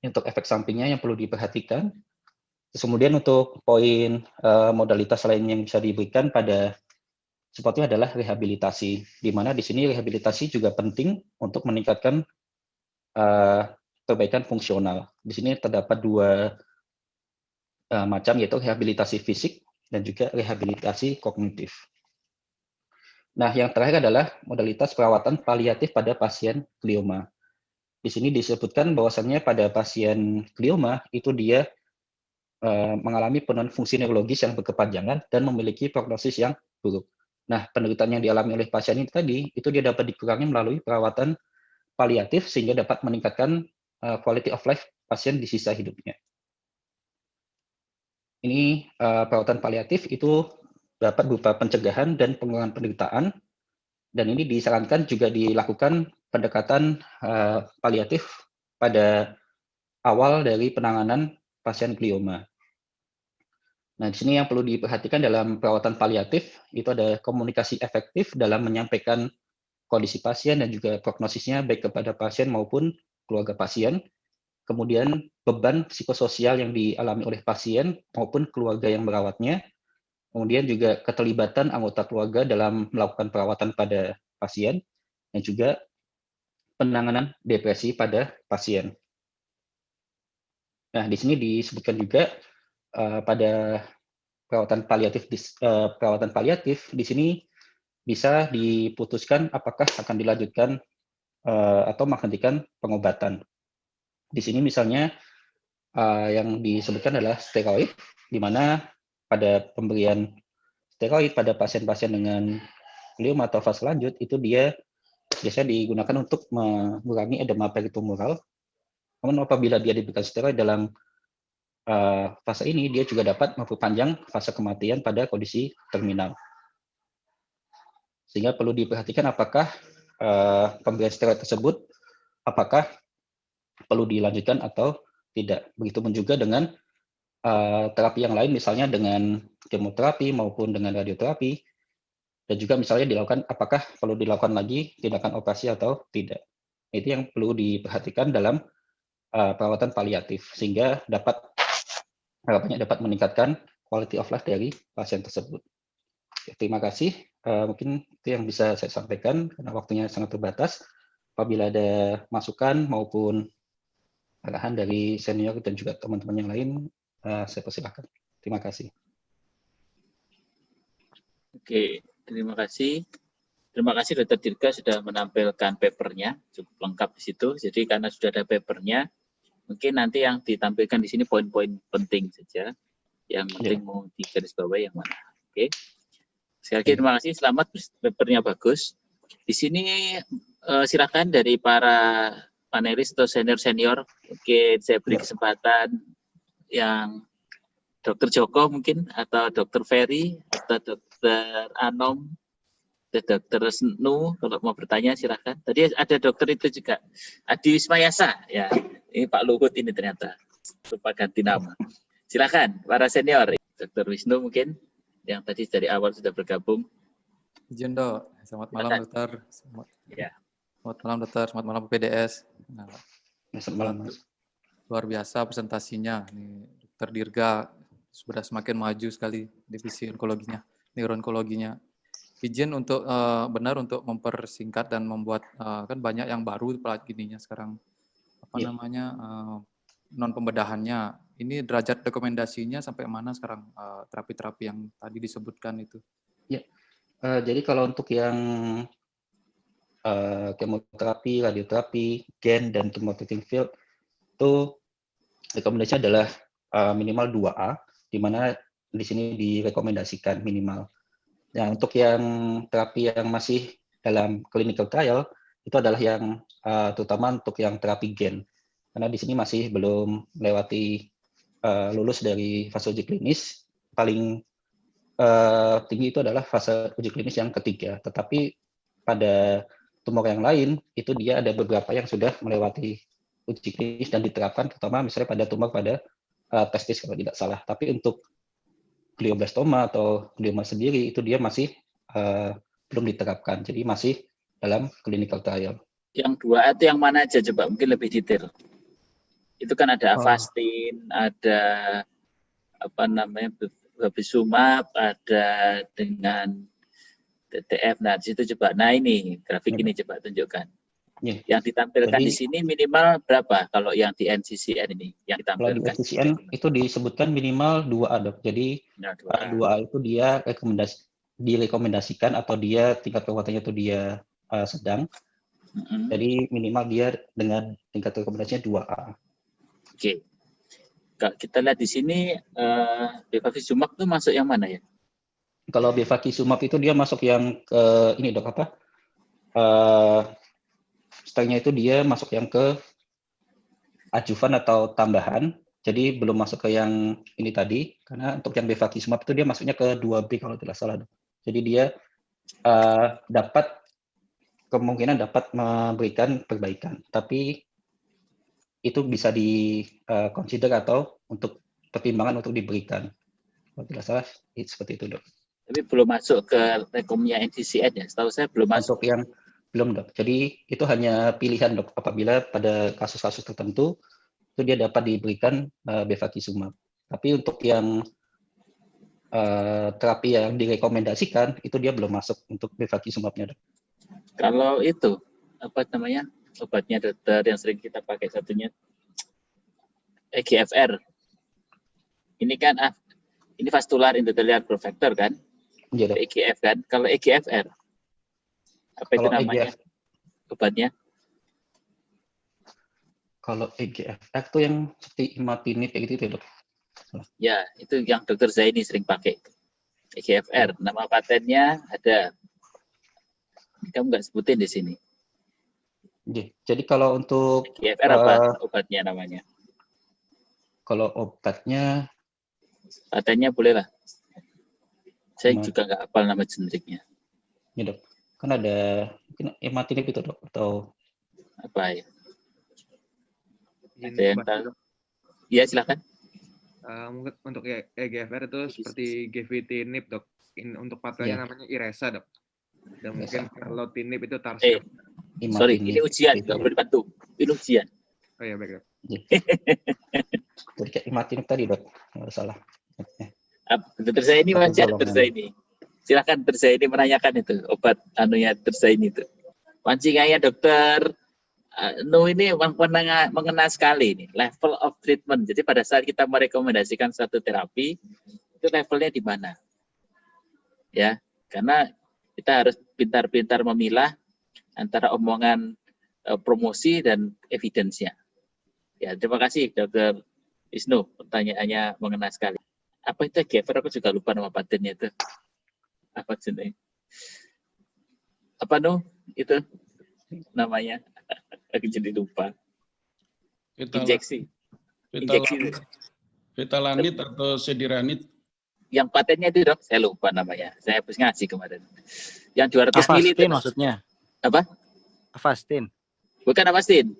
B: Untuk efek sampingnya yang perlu diperhatikan. Terus kemudian untuk poin modalitas lain yang bisa diberikan pada sepertinya adalah rehabilitasi, di mana di sini rehabilitasi juga penting untuk meningkatkan perbaikan fungsional. Di sini terdapat dua macam, yaitu rehabilitasi fisik dan juga rehabilitasi kognitif. Nah, yang terakhir adalah modalitas perawatan paliatif pada pasien glioma. Di sini disebutkan bahwasannya pada pasien glioma itu dia mengalami penurunan fungsi neurologis yang berkepanjangan dan memiliki prognosis yang buruk. Nah, penderitaan yang dialami oleh pasien ini tadi, itu dia dapat dikurangi melalui perawatan paliatif sehingga dapat meningkatkan quality of life pasien di sisa hidupnya. Ini perawatan paliatif itu dapat berupa pencegahan dan pengurangan penderitaan, dan ini disarankan juga dilakukan pendekatan paliatif pada awal dari penanganan pasien glioma. Nah, di sini yang perlu diperhatikan dalam perawatan paliatif itu ada komunikasi efektif dalam menyampaikan kondisi pasien dan juga prognosisnya baik kepada pasien maupun keluarga pasien. Kemudian beban psikososial yang dialami oleh pasien maupun keluarga yang merawatnya. Kemudian juga keterlibatan anggota keluarga dalam melakukan perawatan pada pasien dan juga penanganan depresi pada pasien. Nah, di sini disebutkan juga pada perawatan paliatif di sini bisa diputuskan apakah akan dilanjutkan atau menghentikan pengobatan. Di sini misalnya yang disebutkan adalah steroid, di mana pada pemberian steroid pada pasien-pasien dengan glioma atau fase lanjut itu dia biasanya digunakan untuk mengurangi edema peritumoral. Namun apabila dia diberikan steroid dalam fase ini, dia juga dapat memperpanjang fase kematian pada kondisi terminal. Sehingga perlu diperhatikan apakah pemberian steroid tersebut apakah perlu dilanjutkan atau tidak. Begitupun juga dengan terapi yang lain, misalnya dengan kemoterapi maupun dengan radioterapi, dan juga misalnya dilakukan apakah perlu dilakukan lagi tindakan operasi atau tidak. Itu yang perlu diperhatikan dalam perawatan paliatif, sehingga harapannya dapat meningkatkan quality of life dari pasien tersebut. Terima kasih. Mungkin itu yang bisa saya sampaikan karena waktunya sangat terbatas. Apabila ada masukan maupun arahan dari senior dan juga teman-teman yang lain, saya persilakan. Terima kasih.
A: Oke, terima kasih. Terima kasih Dr. Dirga sudah menampilkan papernya, cukup lengkap di situ. Jadi karena sudah ada papernya, mungkin nanti yang ditampilkan di sini poin-poin penting saja. Yang penting mau digarisbawahi yang mana. Oke. Sekali lagi terima kasih, selamat, papernya bagus. Di sini silakan dari para panelis atau senior-senior, mungkin saya beri kesempatan yang Dr. Joko mungkin, atau Dr. Ferry, atau Dr. Anom, atau Dr. Snu, kalau mau bertanya silakan. Tadi ada dokter itu juga, Adi Wismayasa, ya, ini Pak Luhut ini ternyata, lupa ganti nama. Silakan, para senior, Dr. Wisnu mungkin, yang tadi dari awal sudah bergabung.
C: Izin dok, selamat malam dokter. Selamat malam dokter, selamat malam PDS. Nah,
B: selamat malam Mas.
C: Luar biasa presentasinya. Nih, Dokter Dirga sudah semakin maju sekali divisi onkologinya, neuroonkologinya. Izin untuk benar untuk mempersingkat dan membuat kan banyak yang baru gininya sekarang namanya non pembedahannya. Ini derajat rekomendasinya sampai mana sekarang terapi-terapi yang tadi disebutkan itu?
B: Ya, jadi kalau untuk yang kemoterapi, radioterapi, gen dan chemotherapy field itu rekomendasinya adalah minimal 2A, di mana di sini direkomendasikan minimal. Nah, untuk yang terapi yang masih dalam clinical trial itu adalah yang terutama untuk yang terapi gen, karena di sini masih belum melewati lulus dari fase uji klinis. Paling tinggi itu adalah fase uji klinis yang ketiga. Tetapi pada tumor yang lain itu dia ada beberapa yang sudah melewati uji klinis dan diterapkan, terutama misalnya pada tumor pada testis kalau tidak salah. Tapi untuk glioblastoma atau glioma sendiri itu dia masih belum diterapkan, jadi masih dalam clinical trial.
A: Yang 2A itu yang mana aja coba, mungkin lebih detail. Itu kan ada Avastin, ada apa namanya Bevacizumab, ada dengan TTF. Nah, di situ coba. Nah, ini grafik ini coba tunjukkan. Yang ditampilkan di sini minimal berapa kalau yang di NCCN ini yang ditampilkan?
B: Kalau di NCCN itu disebutkan minimal 2A, Dok. Jadi 2A itu dia direkomendasikan atau dia tingkat kekuatannya itu dia sedang. Jadi minimal dia dengan tingkat rekomendasinya 2A.
A: Oke. Kita lihat di sini Bevacizumab itu masuk yang mana ya?
B: Kalau Bevacizumab itu dia masuk yang ke ini Dok apa? Stengnya itu dia masuk yang ke adjuvan atau tambahan. Jadi belum masuk ke yang ini tadi, karena untuk yang Bevacizumab itu dia masuknya ke 2B kalau tidak salah. Dok. Jadi dia kemungkinan dapat memberikan perbaikan, tapi itu bisa di-consider atau untuk pertimbangan untuk diberikan. Kalau tidak salah, seperti itu, Dok.
A: Tapi belum masuk ke rekomnya NCCN ya? Setahu saya belum masuk.
B: Untuk yang belum, Dok. Jadi itu hanya pilihan, Dok. Apabila pada kasus-kasus tertentu, itu dia dapat diberikan Bevacizumab. Tapi untuk yang terapi yang direkomendasikan, itu dia belum masuk untuk Bevacizumabnya, Dok.
A: Kalau itu, apa namanya, obatnya dokter yang sering kita pakai satunya, EGFR. Ini kan, ini vascular endothelial growth factor kan?
B: Ya,
A: EGF kan? Kalau EGFR, apa itu namanya obatnya?
B: Kalau EGFR itu yang seperti imatinib kayak gitu, Dok.
A: Ya, itu yang dokter Zaini sering pakai. EGFR, nama patennya ada. Kamu nggak sebutin di sini.
B: Jadi kalau untuk
A: EGFR apa obatnya namanya?
B: Kalau obatnya,
A: patennya boleh lah. Saya juga nggak hafal nama generiknya.
B: Ya, Dok. Kan ada mungkin imatinib itu dok, atau
A: Apa ya?
D: Izin
A: Ada yang
D: bahas
A: tahu?
D: dok.
A: Iya, silakan.
D: Mungkin untuk EGFR itu seperti gefitinib dok. Untuk patelnya
B: Iya.
D: namanya Iresa dok. Dan mungkin
B: Iresa.
D: erlotinib itu Tarsiop.
A: Sorry, ini
B: imatinib
A: ujian,
B: itu.
A: nggak boleh dibantu. Ini ujian.
D: Oh iya baik dok.
B: Jadi kayak imatinib tadi dok, nggak salah.
A: Dokter saya ini wajar,
B: Golongan.
A: dokter saya ini. Silakan dokter saya ini menanyakan itu obat anunya dokter saya ini itu. Pancingnya dokter ini mengena sekali ini level of treatment. Jadi pada saat kita merekomendasikan satu terapi itu levelnya di mana? Ya, karena kita harus pintar-pintar memilah antara omongan promosi dan evidence-nya. Ya, terima kasih Dr. Wisnu, pertanyaannya mengena sekali. Apa itu GFR? Aku juga lupa nama patennya itu. Apa jenis? Apa itu namanya? Aku jadi lupa. Injeksi.
E: Vitalanit atau sediranit.
A: Yang patennya itu dok, saya lupa namanya. Saya habis ngaji kemarin. Yang 200 mili itu.
F: Maksudnya?
A: Apa?
F: Avastin.
A: Bukan Avastin.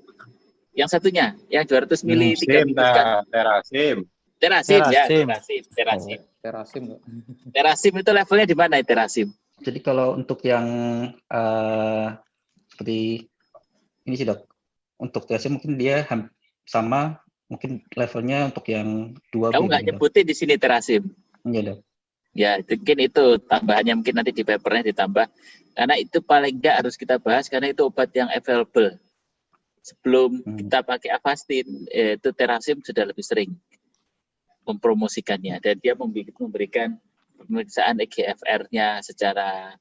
A: Yang satunya, yang 200 mili 3 minggu sekali. Terasim.
C: Terasim nggak?
A: Terasim itu levelnya di mana terasim?
B: Jadi kalau untuk yang seperti ini sih dok, untuk terasim mungkin dia sama, mungkin levelnya untuk yang 2
A: Kamu nggak nyebutin di sini terasim?
B: Iya dok.
A: Ya, mungkin itu tambahannya, mungkin nanti di papernya ditambah. Karena itu paling nggak harus kita bahas, karena itu obat yang available. Sebelum kita pakai Avastin, itu terasim sudah lebih sering mempromosikannya. Dan dia memberikan pemeriksaan EGFR-nya secara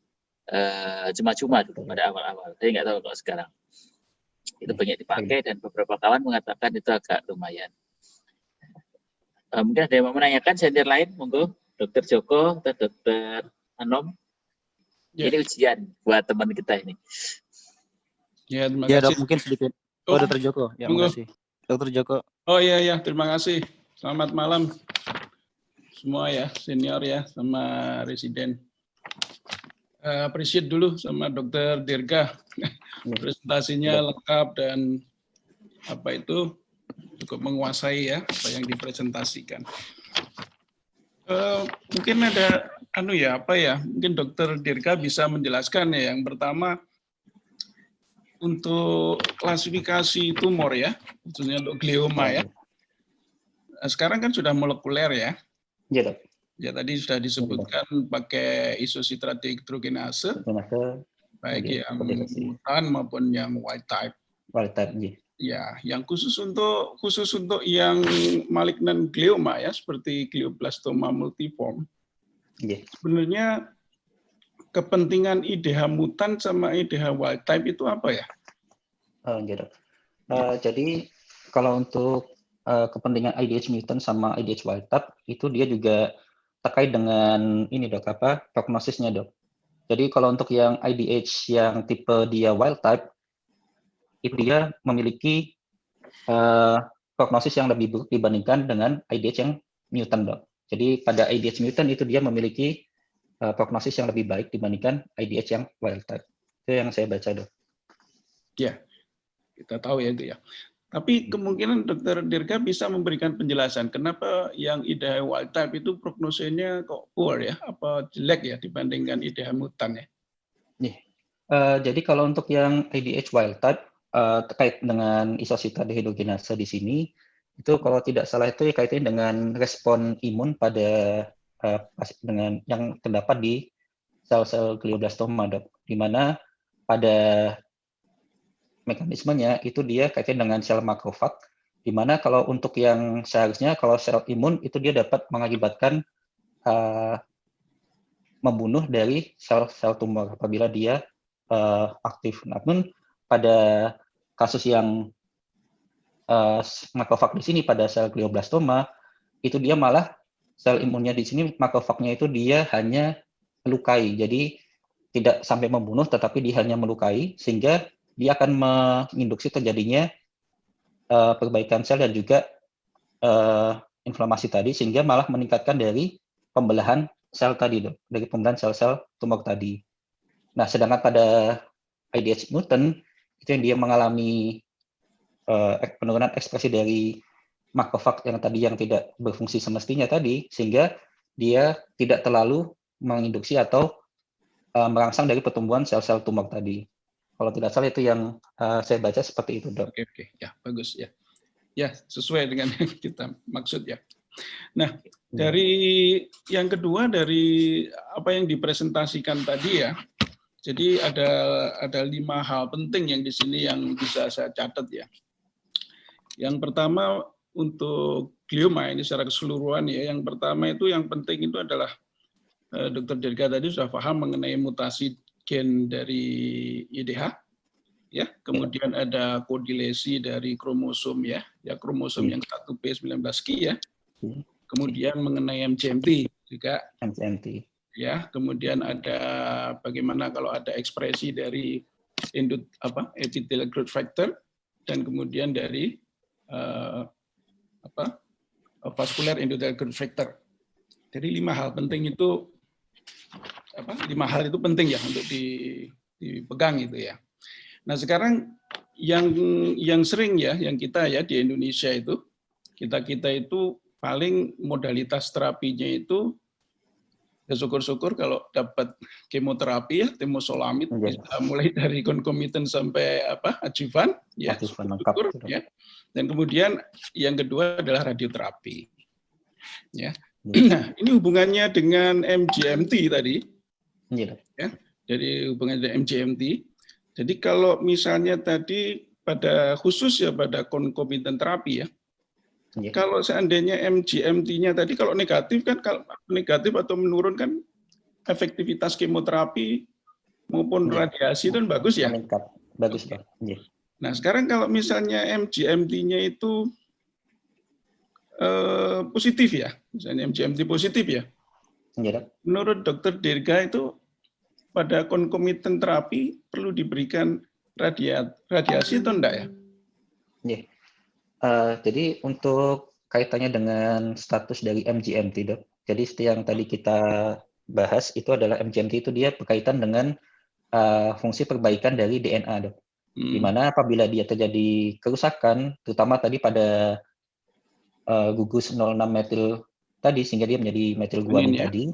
A: cuma-cuma dulu pada awal-awal. Saya nggak tahu kalau sekarang. Itu banyak dipakai dan beberapa kawan mengatakan itu agak lumayan. Mungkin ada yang mau menanyakan senior lain, monggo. Dokter Joko atau Dokter Anom.
E: Ya.
A: Ini ujian buat teman kita ini.
E: Ya, terima
F: Ya
E: kasih.
F: dok, mungkin sedikit. Oh, Dokter Joko. Ya,
E: monggo.
F: makasih. Dokter Joko.
E: Oh iya, terima kasih. Selamat malam semua ya, senior ya, sama residen. Appreciate dulu sama Dokter Dirga. Presentasinya lengkap dan apa itu cukup menguasai ya apa yang dipresentasikan. Mungkin ada mungkin Dokter Dirga bisa menjelaskan ya. Yang pertama untuk klasifikasi tumor ya, khususnya untuk glioma ya. Sekarang kan sudah molekuler ya.
B: Iya dok.
E: Ya tadi sudah disebutkan pakai isositrate dehydrogenase, baik yang mutan maupun yang wild type.
B: Wild type, iya.
E: Ya, yang khusus untuk yang malignant glioma ya, seperti glioblastoma multiforme.
B: Iya.
E: Sebenarnya kepentingan IDH mutan sama IDH wild type itu apa ya?
B: Iya dok. Jadi kalau untuk kepentingan IDH mutant sama IDH wild type itu dia juga terkait dengan ini dok, prognosisnya dok. Jadi kalau untuk yang IDH yang tipe dia wild type itu dia memiliki prognosis yang lebih buruk dibandingkan dengan IDH yang mutant dok. Jadi pada IDH mutant itu dia memiliki prognosis yang lebih baik dibandingkan IDH yang wild type. Itu yang saya baca dok.
E: Ya, kita tahu ya itu ya. Tapi kemungkinan Dokter Dirga bisa memberikan penjelasan kenapa yang IDH wild type itu prognosenya kok poor ya, apa jelek ya dibandingkan IDH mutan ya?
B: Jadi kalau untuk yang IDH wild type terkait dengan isositrate dehydrogenase di sini, itu kalau tidak salah itu kaitannya dengan respon imun pada dengan yang terdapat di sel-sel glioblastoma dok, di mana pada mekanismenya itu dia kaitan dengan sel makrofag, di mana kalau untuk yang seharusnya kalau sel imun itu dia dapat mengakibatkan membunuh dari sel-sel tumor apabila dia aktif. Namun pada kasus yang makrofag di sini pada sel glioblastoma itu dia malah sel imunnya di sini makrofagnya itu dia hanya melukai, jadi tidak sampai membunuh tetapi dia hanya melukai sehingga dia akan menginduksi terjadinya perbaikan sel dan juga inflamasi tadi sehingga malah meningkatkan dari pembelahan sel tadi dok, dari pembelahan sel-sel tumor tadi. Nah, sedangkan pada IDH mutant itu yang dia mengalami penurunan ekspresi dari makrofag yang tadi yang tidak berfungsi semestinya tadi, sehingga dia tidak terlalu menginduksi atau merangsang dari pertumbuhan sel-sel tumor tadi. Kalau tidak salah itu yang saya baca seperti itu, Dok.
E: Oke, ya bagus ya. Ya, sesuai dengan yang kita maksud ya. Nah, dari yang kedua dari apa yang dipresentasikan tadi ya. Jadi ada 5 hal penting yang di sini yang bisa saya catat ya. Yang pertama untuk glioma ini secara keseluruhan ya. Yang pertama itu yang penting itu adalah Dr. Dirga tadi sudah paham mengenai mutasi gen dari IDH. Ya, kemudian ada kodilesi dari kromosom ya kromosom yang 1p19q ya. Kemudian mengenai MGMT juga
B: MGMT.
E: Ya, kemudian ada bagaimana kalau ada ekspresi dari epithelial growth factor dan kemudian dari vascular endothelial growth factor. Jadi 5 hal penting itu 5 hal itu penting ya untuk dipegang itu ya. Nah, sekarang yang sering ya, yang kita ya di Indonesia itu, kita itu paling modalitas terapinya itu, ya syukur-syukur kalau dapat kemoterapi ya, temozolomid, bisa mulai dari concomitant sampai adjuvan, ya syukur ya. Dan kemudian yang kedua adalah radioterapi. Ya. Nah, ini hubungannya dengan MGMT tadi. Ya, dari hubungannya dengan MGMT. Jadi kalau misalnya tadi khusus ya pada concomitant terapi ya, kalau seandainya MGMT-nya tadi kalau negatif kan, kalau negatif atau menurun kan efektivitas kemoterapi maupun radiasi itu kan bagus ya.
B: Bagus ya.
E: Nah sekarang kalau misalnya MGMT-nya itu positif ya, misalnya MGMT positif ya, menurut Dr. Dirga itu pada concomitant terapi perlu diberikan radiasi atau enggak ya?
B: Jadi untuk kaitannya dengan status dari MGMT, Dok. Jadi yang tadi kita bahas itu adalah MGMT itu dia berkaitan dengan fungsi perbaikan dari DNA, Dok. Di mana apabila dia terjadi kerusakan, terutama tadi pada gugus 06 metil tadi sehingga dia menjadi metil guanin tadi.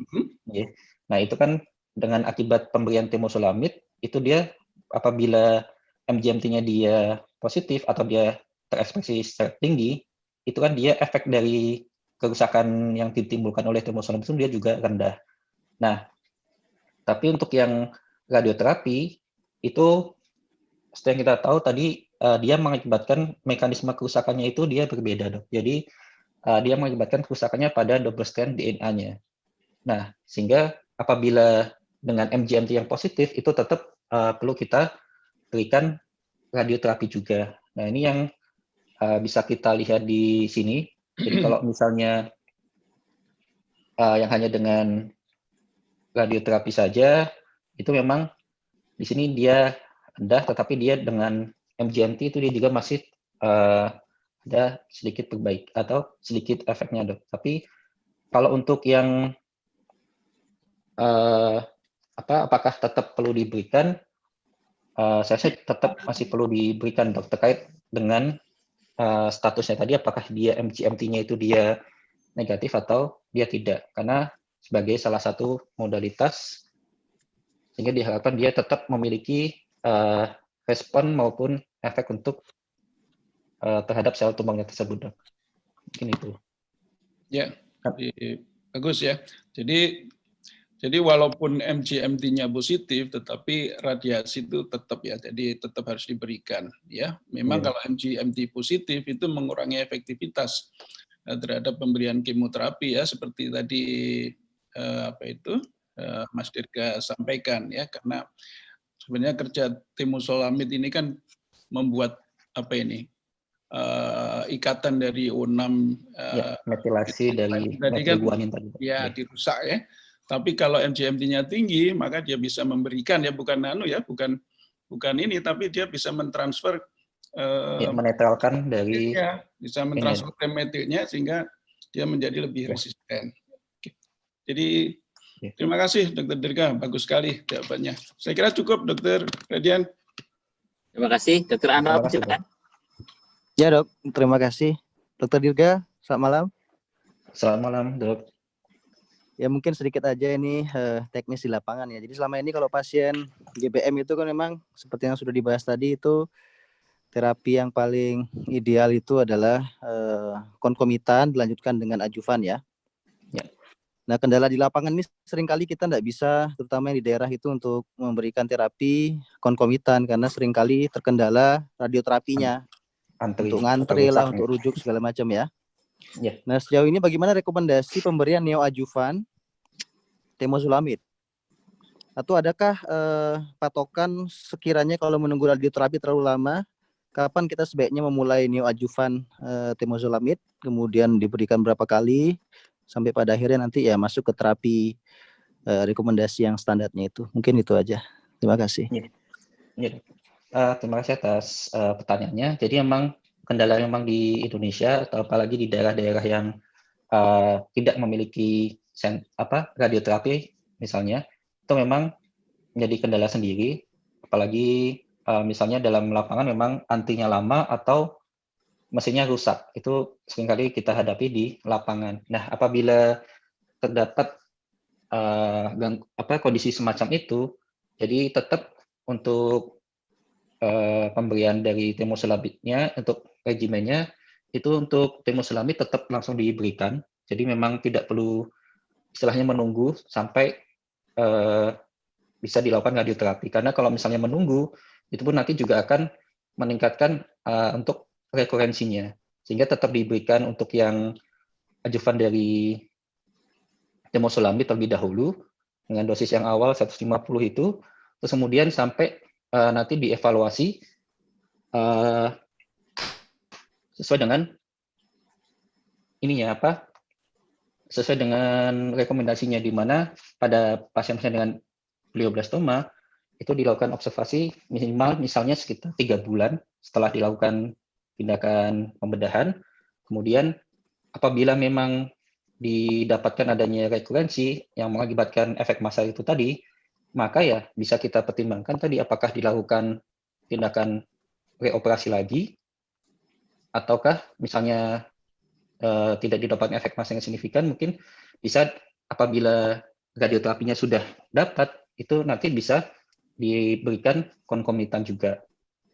B: Nah, itu kan dengan akibat pemberian temozolomid itu dia apabila MGMT-nya dia positif atau dia terekspresi secara tinggi, itu kan dia efek dari kerusakan yang ditimbulkan oleh temozolomid itu dia juga rendah. Nah, tapi untuk yang radioterapi itu seperti yang kita tahu tadi dia mengakibatkan mekanisme kerusakannya itu dia berbeda, Dok. Jadi dia mengakibatkan kerusakannya pada double strand DNA-nya. Nah, sehingga apabila dengan MGMT yang positif itu tetap perlu kita berikan radioterapi juga. Nah, ini yang bisa kita lihat di sini. Jadi kalau misalnya yang hanya dengan radioterapi saja, itu memang di sini dia rendah, tetapi dia dengan MGMT itu dia juga masih ada sedikit perbaik atau sedikit efeknya, Dok. Tapi kalau untuk yang apakah tetap perlu diberikan? Saya tetap masih perlu diberikan, Dok, terkait dengan statusnya tadi, apakah dia MGMT-nya itu dia negatif atau dia tidak, karena sebagai salah satu modalitas sehingga diharapkan dia tetap memiliki respon maupun efek untuk terhadap sel tumornya tersebut, Dok. Mungkin itu.
E: Ya, bagus ya. Jadi walaupun MGMT-nya positif, tetapi radiasi itu tetap ya, jadi tetap harus diberikan. Ya, memang kalau MGMT positif itu mengurangi efektivitas terhadap pemberian kemoterapi ya, seperti tadi Mas Dirga sampaikan ya, karena sebenarnya kerja temozolomid ini kan membuat ikatan dari O6
B: metilasi dari metil guanin tadi.
E: Ya, dirusak ya. Tapi kalau MGMT-nya tinggi, maka dia bisa memberikan ya, bukan ini, tapi dia bisa mentransfer
B: menetralkan dari
E: bisa mentransfer metilnya sehingga dia menjadi lebih resisten. Jadi Terima kasih Dr. Dirga, bagus sekali jawabannya. Saya kira cukup Dr. Radian.
A: Terima kasih. Dr.
B: Terima
A: Anop,
B: kasih,
A: silakan.
F: Ya dok, terima kasih. Dokter Dirga, selamat malam.
B: Selamat malam, Dok.
F: Ya mungkin sedikit aja ini teknis di lapangan ya. Jadi selama ini kalau pasien GBM itu kan memang seperti yang sudah dibahas tadi itu terapi yang paling ideal itu adalah konkomitan dilanjutkan dengan adjuvan ya.
B: Ya.
F: Nah kendala di lapangan ini seringkali kita tidak bisa, terutama yang di daerah itu untuk memberikan terapi konkomitan karena seringkali terkendala radioterapinya.
B: Antri
F: Untuk
B: atau
F: ngantri lah,
B: rusak,
F: untuk rujuk segala macam ya.
B: Ya.
F: Nah sejauh ini bagaimana rekomendasi pemberian neoadjuvan temozolomid? Atau adakah patokan sekiranya kalau menunggu radioterapi terlalu lama, kapan kita sebaiknya memulai neoadjuvan temozolomid, kemudian diberikan berapa kali, sampai pada akhirnya nanti ya masuk ke terapi rekomendasi yang standarnya itu. Mungkin itu aja. Terima kasih.
B: Ya. Terima kasih atas pertanyaannya. Jadi memang kendala memang di Indonesia atau apalagi di daerah-daerah yang tidak memiliki radioterapi misalnya, itu memang menjadi kendala sendiri. Apalagi misalnya dalam lapangan memang antrinya lama atau mesinnya rusak. Itu seringkali kita hadapi di lapangan. Nah, apabila terdapat kondisi semacam itu, jadi tetap untuk pemberian dari temozolomidnya untuk regimennya itu untuk temozolomid tetap langsung diberikan. Jadi memang tidak perlu istilahnya menunggu sampai bisa dilakukan radioterapi. Karena kalau misalnya menunggu, itu pun nanti juga akan meningkatkan untuk rekurensinya. Sehingga tetap diberikan untuk yang adjuvan dari temozolomid terlebih dahulu dengan dosis yang awal 150 itu, terus kemudian sampai nanti dievaluasi sesuai dengan sesuai dengan rekomendasinya, di mana pada pasien-pasien dengan glioblastoma itu dilakukan observasi minimal misalnya sekitar 3 bulan setelah dilakukan tindakan pembedahan. Kemudian apabila memang didapatkan adanya rekurensi yang mengakibatkan efek massa itu tadi, maka ya bisa kita pertimbangkan tadi apakah dilakukan tindakan reoperasi lagi, ataukah misalnya tidak didapatkan efek massa yang signifikan, mungkin bisa apabila radioterapinya sudah dapat, itu nanti bisa diberikan konkomitan juga.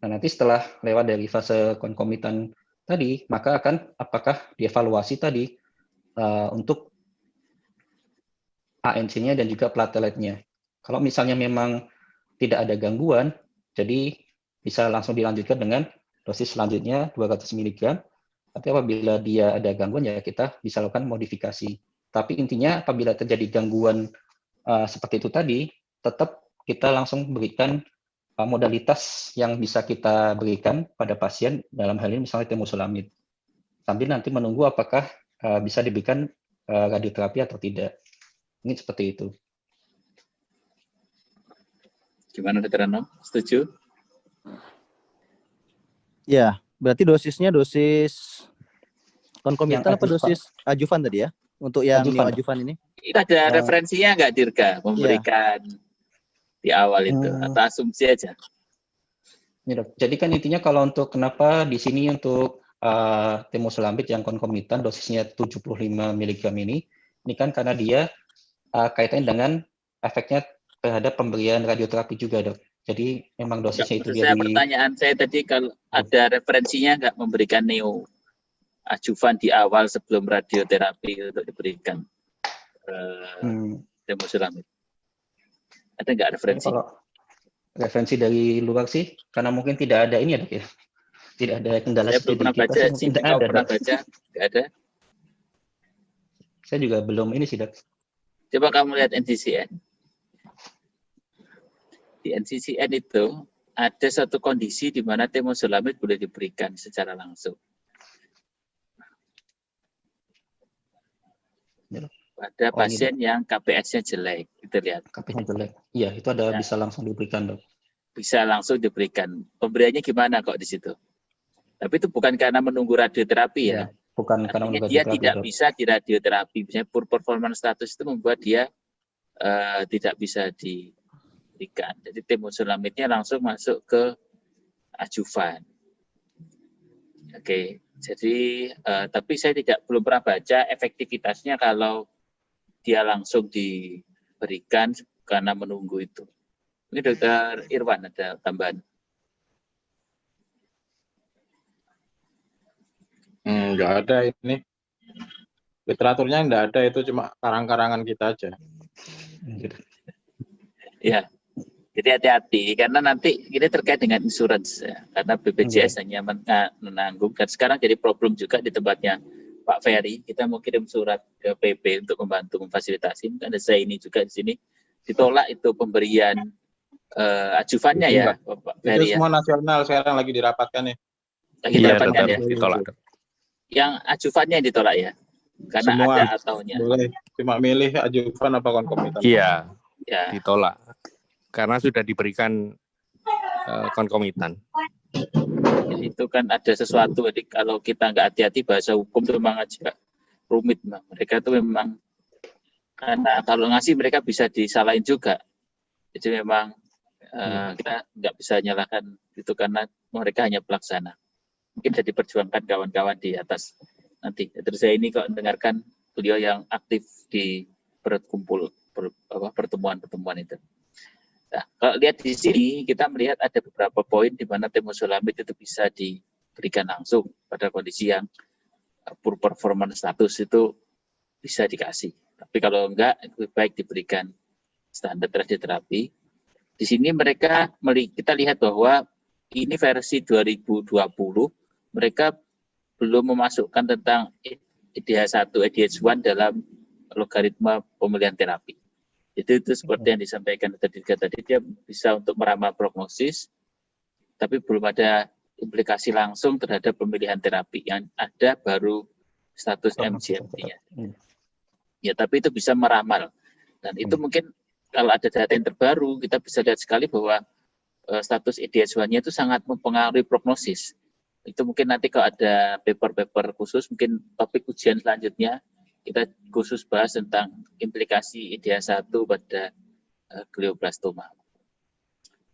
B: Nah, nanti setelah lewat dari fase konkomitan tadi, maka akan apakah dievaluasi tadi untuk ANC-nya dan juga plateletnya. Kalau misalnya memang tidak ada gangguan, jadi bisa langsung dilanjutkan dengan dosis selanjutnya 200 mg. Tapi apabila dia ada gangguan, ya kita bisa lakukan modifikasi. Tapi intinya apabila terjadi gangguan seperti itu tadi, tetap kita langsung berikan modalitas yang bisa kita berikan pada pasien, dalam hal ini misalnya temozolomid. Sambil nanti menunggu apakah bisa diberikan radioterapi atau tidak. Ini seperti itu.
A: Gimana Dr. Anop? Setuju?
F: Ya, berarti dosisnya dosis konkomitan apa
B: adjuvan.
F: dosis adjuvan tadi ya? Untuk yang
B: Adjuvan.
F: neoadjuvan ini?
A: Itu ada referensinya nggak Dirga memberikan di awal itu, atau asumsi aja?
B: Ya, Dok. Jadi kan intinya kalau untuk kenapa di sini untuk temozolomid yang konkomitan dosisnya 75 mg ini kan karena dia kaitannya dengan efeknya terhadap pemberian radioterapi juga, Dok. Jadi memang dosisnya itu dia
A: pertanyaan saya tadi, kalau ada referensinya nggak memberikan neo adjuvan di awal sebelum radioterapi untuk diberikan temozolomid? Ada nggak referensi?
B: Kalau referensi dari luar sih, karena mungkin tidak ada ini ya, Dok ya. Tidak ada kendala
A: Saya belum pernah baca,
B: tidak ada.
A: pernah baca, nggak ada.
B: Saya juga belum ini sih, Dok.
A: Coba kamu lihat NCCN. Di NCCN itu ada satu kondisi di mana temozolomid boleh diberikan secara langsung. Pada pasien yang KPS-nya jelek, kita lihat.
B: KPS-nya jelek. Iya, itu ada bisa langsung diberikan, Dok.
A: Bisa langsung diberikan. Pemberiannya gimana kok di situ? Tapi itu bukan karena menunggu radioterapi ya.
B: Bukan karena menunggu
A: dia
B: radioterapi.
A: Tidak bisa di radioterapi. Misalnya poor performance status itu membuat dia tidak bisa diberikan. Jadi temozolomidnya langsung masuk ke adjuvan. Oke, jadi tapi saya belum pernah baca efektivitasnya kalau dia langsung diberikan karena menunggu itu. Ini Dokter Irwan ada tambahan?
G: Nggak ada ini. Literaturnya nggak ada, itu cuma karang-karangan kita aja.
A: Ya, jadi hati-hati karena nanti ini terkait dengan insurance ya. Karena BPJS hanya menanggung dan sekarang jadi problem juga di tempatnya Pak Ferry. Kita mau kirim surat ke PP untuk membantu memfasilitasi. Ada saya ini juga di sini ditolak itu pemberian ajuvannya ya, Pak Ferry.
G: Itu semua nasional sekarang lagi dirapatkan ya.
A: Lagi
H: Iya,
A: dirapatkan ya.
H: ditolak.
A: Yang ajuvannya yang ditolak ya, karena
G: Semua
A: ada ataunya.
G: boleh, cuma milih ajuvan apa konkomitan.
H: Iya,
A: Ya.
H: ditolak. Karena sudah diberikan konkomitan.
A: Jadi itu kan ada sesuatu. Jadi kalau kita nggak hati-hati bahasa hukum itu memang agak rumit, memang. Mereka itu memang karena kalau ngasih mereka bisa disalahin juga. Jadi memang kita nggak bisa nyalahkan itu karena mereka hanya pelaksana. Mungkin bisa diperjuangkan kawan-kawan di atas nanti. Terus saya ini kok mendengarkan beliau yang aktif di pertemuan-pertemuan itu. Nah, kalau lihat di sini kita melihat ada beberapa poin di mana temozolomid itu bisa diberikan langsung pada kondisi yang poor performance status itu bisa dikasih. Tapi kalau enggak, lebih baik diberikan standar radioterapi. Di sini kita lihat bahwa ini versi 2020, mereka belum memasukkan tentang EDH1, EDH1 dalam logaritma pemilihan terapi. Itu seperti yang disampaikan tadi, dia bisa untuk meramal prognosis, tapi belum ada implikasi langsung terhadap pemilihan terapi. Yang ada baru status MGMT-nya. Ya, tapi itu bisa meramal. Dan itu mungkin kalau ada data yang terbaru, kita bisa lihat sekali bahwa status EDH1-nya itu sangat mempengaruhi prognosis. Itu mungkin nanti kalau ada paper-paper khusus, mungkin topik ujian selanjutnya, kita khusus bahas tentang implikasi EDH1 pada glioblastoma.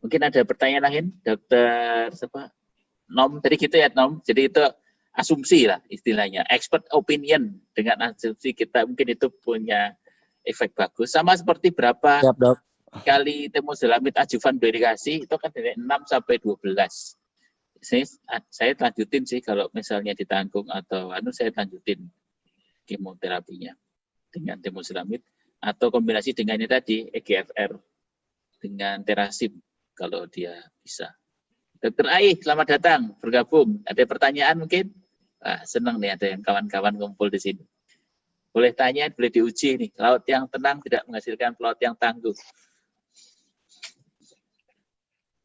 A: Mungkin ada pertanyaan lain, Dokter Nom, tadi gitu ya Nom, jadi itu asumsi lah istilahnya, expert opinion, dengan asumsi kita mungkin itu punya efek bagus. Sama seperti berapa kali temozolomid adjuvan dikasih, itu kan dari 6 sampai 12. Saya lanjutin sih kalau misalnya ditanggung atau saya lanjutin kemoterapinya dengan temozolomid atau kombinasi dengan ini tadi EGFR dengan terasim kalau dia bisa. Dokter Ai, selamat datang bergabung. Ada pertanyaan mungkin? Senang nih ada yang kawan-kawan kumpul di sini. Boleh tanya, boleh diuji nih. Laut yang tenang tidak menghasilkan laut yang tangguh.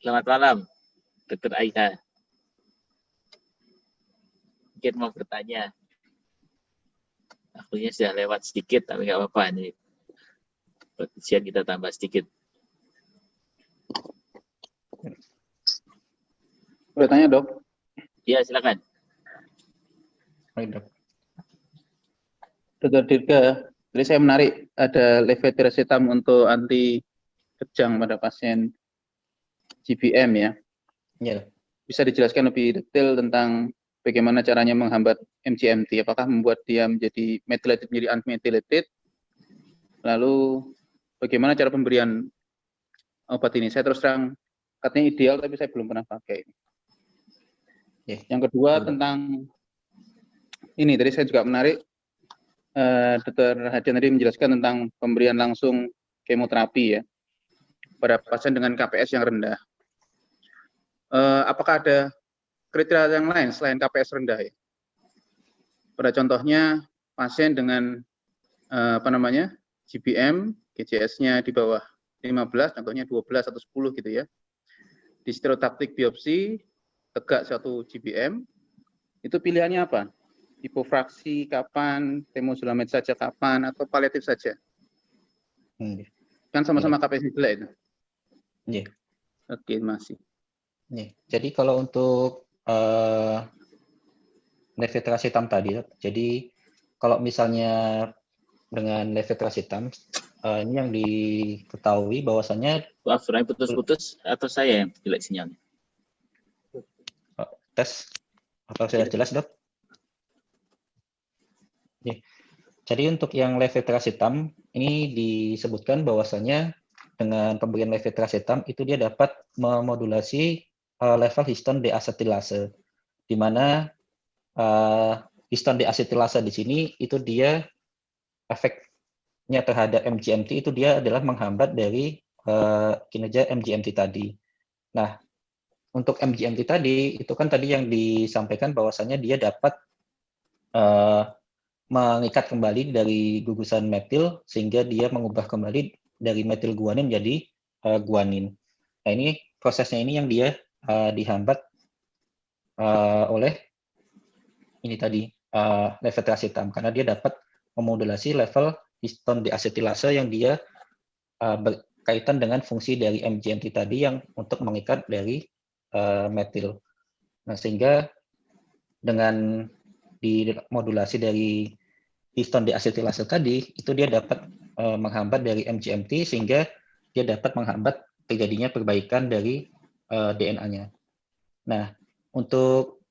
A: Selamat malam, Dokter Aiha. Mungkin mau bertanya. Waktunya sudah lewat sedikit, tapi nggak apa-apa nih. Ujian kita tambah sedikit.
I: Boleh tanya, Dok?
A: Iya, silakan.
B: Baik, Dok.
I: Dr. Dirga, jadi saya menarik ada levetiracetam untuk anti kejang pada pasien GBM ya.
B: Iya.
I: Bisa dijelaskan lebih detail tentang bagaimana caranya menghambat MGMT? Apakah membuat dia menjadi methylated menjadi unmethylated? Lalu bagaimana cara pemberian obat ini? Saya terus terang katanya ideal, tapi saya belum pernah pakai. Yang kedua tentang ini, tadi saya juga menarik. Dr. Hadian tadi menjelaskan tentang pemberian langsung kemoterapi ya pada pasien dengan KPS yang rendah. Apakah ada kriteria yang lain selain KPS rendah ya? Pada contohnya pasien dengan GBM, GJS-nya di bawah 15, contohnya 12 atau 10 gitu ya. Di stereotaktik biopsi tegak satu GBM, itu pilihannya apa? Hipofraksi kapan, temozolomid saja kapan, atau paliatif saja? Kan sama-sama KPS jelek itu.
B: Iya.
I: Oke, masih.
B: Jadi kalau untuk levetiracetam tadi, jadi kalau misalnya dengan levetiracetam ini yang diketahui bahwasannya
A: Maaf, suaranya putus-putus atau saya yang jelek sinyalnya?
B: tes apa sudah jelas, Dok? Oke. Jadi untuk yang levetiracetam ini disebutkan bahwasannya dengan pemberian levetiracetam itu dia dapat memodulasi level histon deasetilase, di mana histon deasetilase di sini itu dia efeknya terhadap MGMT itu dia adalah menghambat dari kinerja MGMT tadi. Nah, untuk MGMT tadi itu kan tadi yang disampaikan bahwasannya dia dapat mengikat kembali dari gugusan metil sehingga dia mengubah kembali dari metil guanin menjadi guanin. Nah, ini prosesnya ini yang dia dihambat oleh ini tadi levetiracetam karena dia dapat memodulasi level histon deasetilase yang dia berkaitan dengan fungsi dari MGMT tadi yang untuk mengikat dari metil. Nah, sehingga dengan dimodulasi dari histon deasetilase tadi itu dia dapat menghambat dari MGMT sehingga dia dapat menghambat terjadinya perbaikan dari DNA-nya. Nah, untuk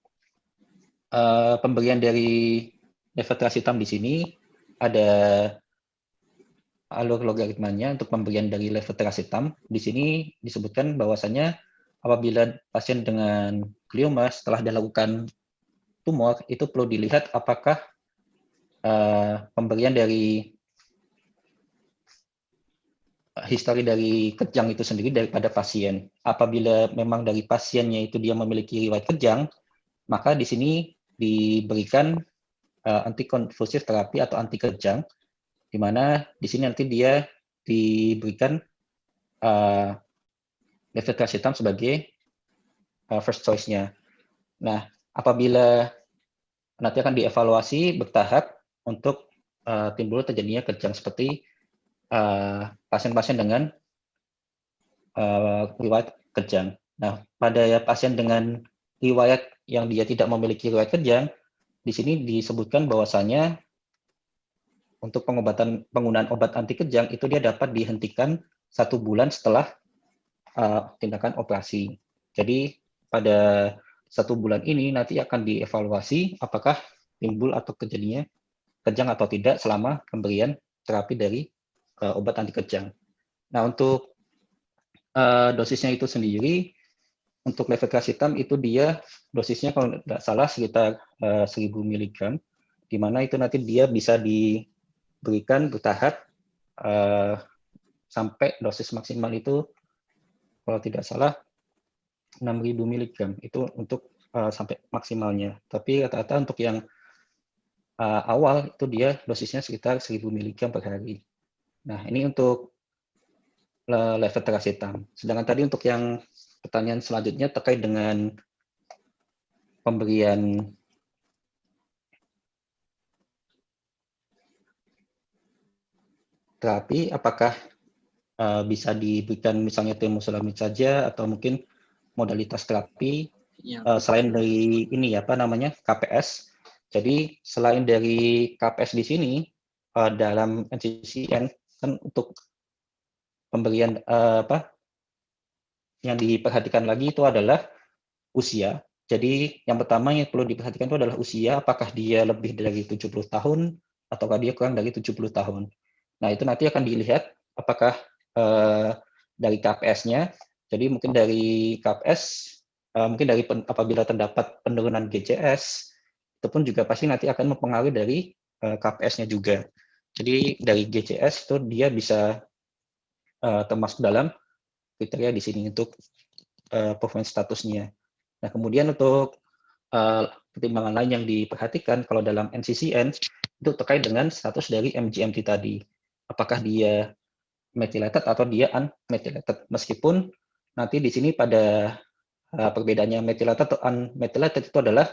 B: pemberian dari levetiracetam di sini ada alur logaritmanya untuk pemberian dari levetiracetam. Di sini disebutkan bahwasannya apabila pasien dengan glioma setelah dilakukan tumor itu perlu dilihat apakah pemberian dari histori dari kejang itu sendiri daripada pasien. Apabila memang dari pasiennya itu dia memiliki riwayat kejang, maka di sini diberikan antikonvulsif terapi atau anti kejang, di mana di sini nanti dia diberikan levetiracetam sebagai first choice-nya. Nah, apabila nanti akan dievaluasi bertahap untuk timbul terjadinya kejang seperti pasien-pasien dengan riwayat kejang. Nah, pada pasien dengan riwayat yang dia tidak memiliki riwayat kejang, di sini disebutkan bahwasanya untuk penggunaan obat anti kejang itu dia dapat dihentikan 1 bulan setelah tindakan operasi. Jadi pada 1 bulan ini nanti akan dievaluasi apakah timbul atau terjadinya kejang atau tidak selama pemberian terapi dari obat anti kejang. Nah, untuk dosisnya itu sendiri, untuk levetiracetam itu dia dosisnya kalau tidak salah sekitar 1000 mg, di mana itu nanti dia bisa diberikan bertahap sampai dosis maksimal itu kalau tidak salah 6000 mg itu untuk sampai maksimalnya. Tapi rata-rata untuk yang awal itu dia dosisnya sekitar 1000 mg per hari. Nah, ini untuk levetiracetam. Sedangkan tadi untuk yang pertanyaan selanjutnya terkait dengan pemberian terapi, apakah bisa diberikan misalnya temozolomid saja atau mungkin modalitas terapi selain dari ini apa namanya KPS. Jadi selain dari KPS di sini dalam NCCN kan untuk pemberian yang diperhatikan lagi itu adalah usia. Jadi yang pertama yang perlu diperhatikan itu adalah usia, apakah dia lebih dari 70 tahun ataukah dia kurang dari 70 tahun. Nah, itu nanti akan dilihat apakah dari KPS-nya. Jadi mungkin dari KPS mungkin dari apabila terdapat penurunan GCS itu pun juga pasti nanti akan mempengaruhi dari KPS-nya juga. Jadi dari GCS itu dia bisa termasuk dalam kriteria di sini untuk performance statusnya. Nah, kemudian untuk pertimbangan lain yang diperhatikan kalau dalam NCCN itu terkait dengan status dari MGMT tadi. Apakah dia methylated atau dia unmethylated. Meskipun nanti di sini pada perbedaannya methylated atau unmethylated itu adalah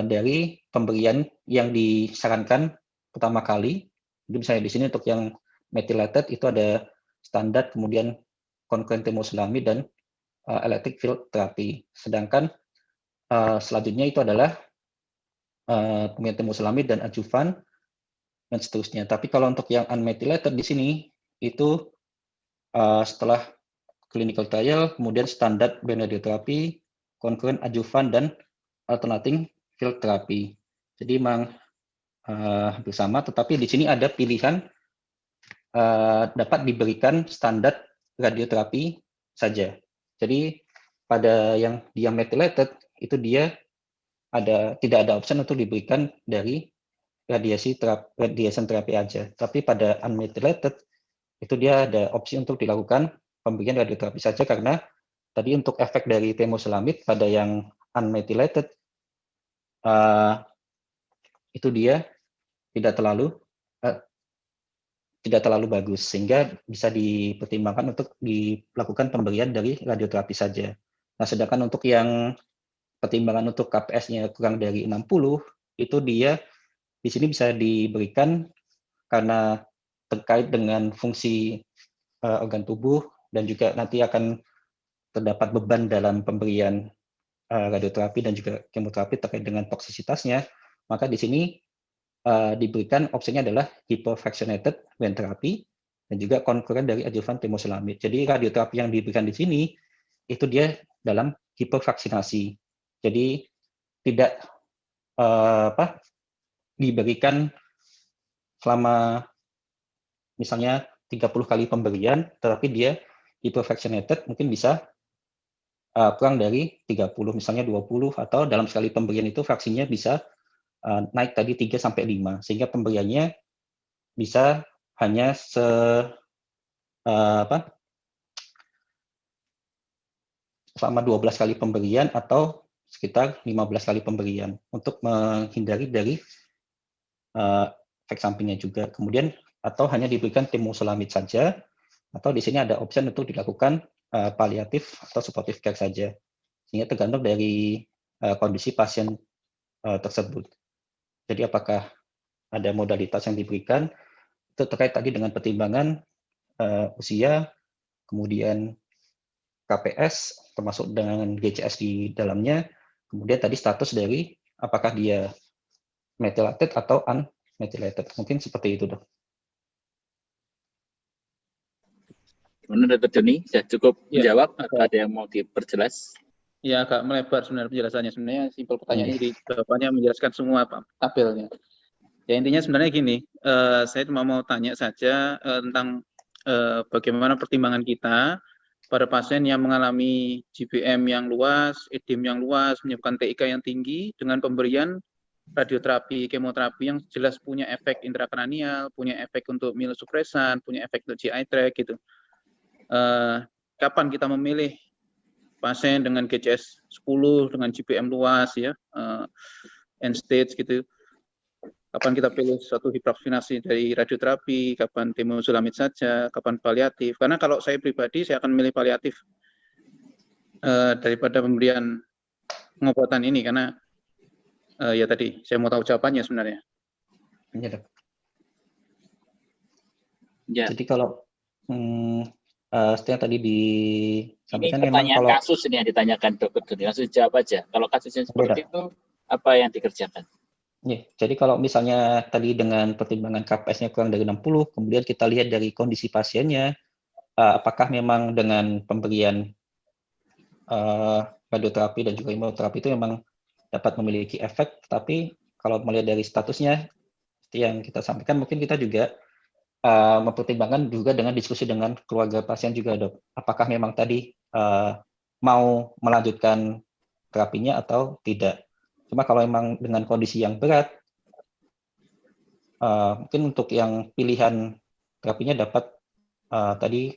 B: dari pemberian yang disarankan pertama kali. Jadi misalnya di sini untuk yang methylated itu ada standar, kemudian concurrent temozolomid dan electric field therapy. Sedangkan selanjutnya itu adalah pemberian temozolomid dan adjuvan dan seterusnya. Tapi kalau untuk yang unmethylated di sini itu setelah clinical trial, kemudian standar radioterapi, concurrent adjuvan, dan alternating field therapy. Jadi memang bersama, tetapi di sini ada pilihan dapat diberikan standar radioterapi saja. Jadi pada yang dia methylated itu dia tidak ada option untuk diberikan dari radiation terapi aja. Tapi pada unmethylated itu dia ada opsi untuk dilakukan pemberian radioterapi saja, karena tadi untuk efek dari temozolomid pada yang unmethylated itu dia tidak terlalu bagus, sehingga bisa dipertimbangkan untuk dilakukan pemberian dari radioterapi saja. Nah, sedangkan untuk yang pertimbangan untuk KPS-nya kurang dari 60, itu dia di sini bisa diberikan karena terkait dengan fungsi organ tubuh dan juga nanti akan terdapat beban dalam pemberian radioterapi dan juga kemoterapi terkait dengan toksisitasnya, maka di sini diberikan opsinya adalah hyperfractionated brain therapy dan juga concurrent dari adjuvan temozolomid. Jadi radioterapi yang diberikan di sini itu dia dalam hiperfraksinasi. Jadi tidak diberikan selama misalnya 30 kali pemberian, tetapi dia hyperfractionated mungkin bisa kurang dari 30, misalnya 20, atau dalam sekali pemberian itu fraksinya bisa naik tadi 3 sampai 5, sehingga pemberiannya bisa hanya selama 12 kali pemberian atau sekitar 15 kali pemberian untuk menghindari dari efek sampingnya juga. Kemudian atau hanya diberikan temozolomid saja, atau di sini ada opsi untuk dilakukan paliatif atau supportive care saja, sehingga tergantung dari kondisi pasien tersebut. Jadi apakah ada modalitas yang diberikan, itu terkait tadi dengan pertimbangan usia, kemudian KPS, termasuk dengan GCS di dalamnya, kemudian tadi status dari apakah dia methylated atau unmethylated. Mungkin seperti itu, Dok.
A: Gimana, Dr. Joni? Sudah cukup menjawab atau ada yang mau diperjelas?
I: Ya, agak melebar sebenarnya penjelasannya. Sebenarnya simpel pertanyaannya, jadi jawabannya menjelaskan semua tabelnya. Ya, intinya sebenarnya gini, saya cuma mau tanya saja tentang bagaimana pertimbangan kita pada pasien yang mengalami GBM yang luas, edem yang luas, menyebabkan TIK yang tinggi, dengan pemberian radioterapi, kemoterapi yang jelas punya efek intrakranial, punya efek untuk mielosupresan, punya efek untuk GI tract gitu. Kapan kita memilih pasien dengan GCS 10 dengan GBM luas ya, end stage gitu? Kapan kita pilih suatu hipervaksinasi dari radioterapi, kapan temozolomid saja, kapan paliatif? Karena kalau saya pribadi, saya akan memilih paliatif daripada pemberian pengobatan ini, karena ya tadi saya mau tahu jawabannya sebenarnya.
B: Ya, Dok.
A: Ya.
B: Jadi kalau setelah tadi disampaikan,
A: ini
B: memang
A: pertanyaan
B: kalau
A: kasus ini yang ditanyakan Dr. Joni, langsung jawab aja. Kalau kasusnya seperti itu, apa yang dikerjakan?
B: Ya, jadi kalau misalnya tadi dengan pertimbangan KPS-nya kurang dari 60, kemudian kita lihat dari kondisi pasiennya, apakah memang dengan pemberian radioterapi dan juga imunoterapi itu memang dapat memiliki efek, tapi kalau melihat dari statusnya, seperti yang kita sampaikan, mungkin kita juga mempertimbangkan juga dengan diskusi dengan keluarga pasien juga, Dok. Apakah memang tadi mau melanjutkan terapinya atau tidak. Cuma kalau memang dengan kondisi yang berat, mungkin untuk yang pilihan terapinya dapat tadi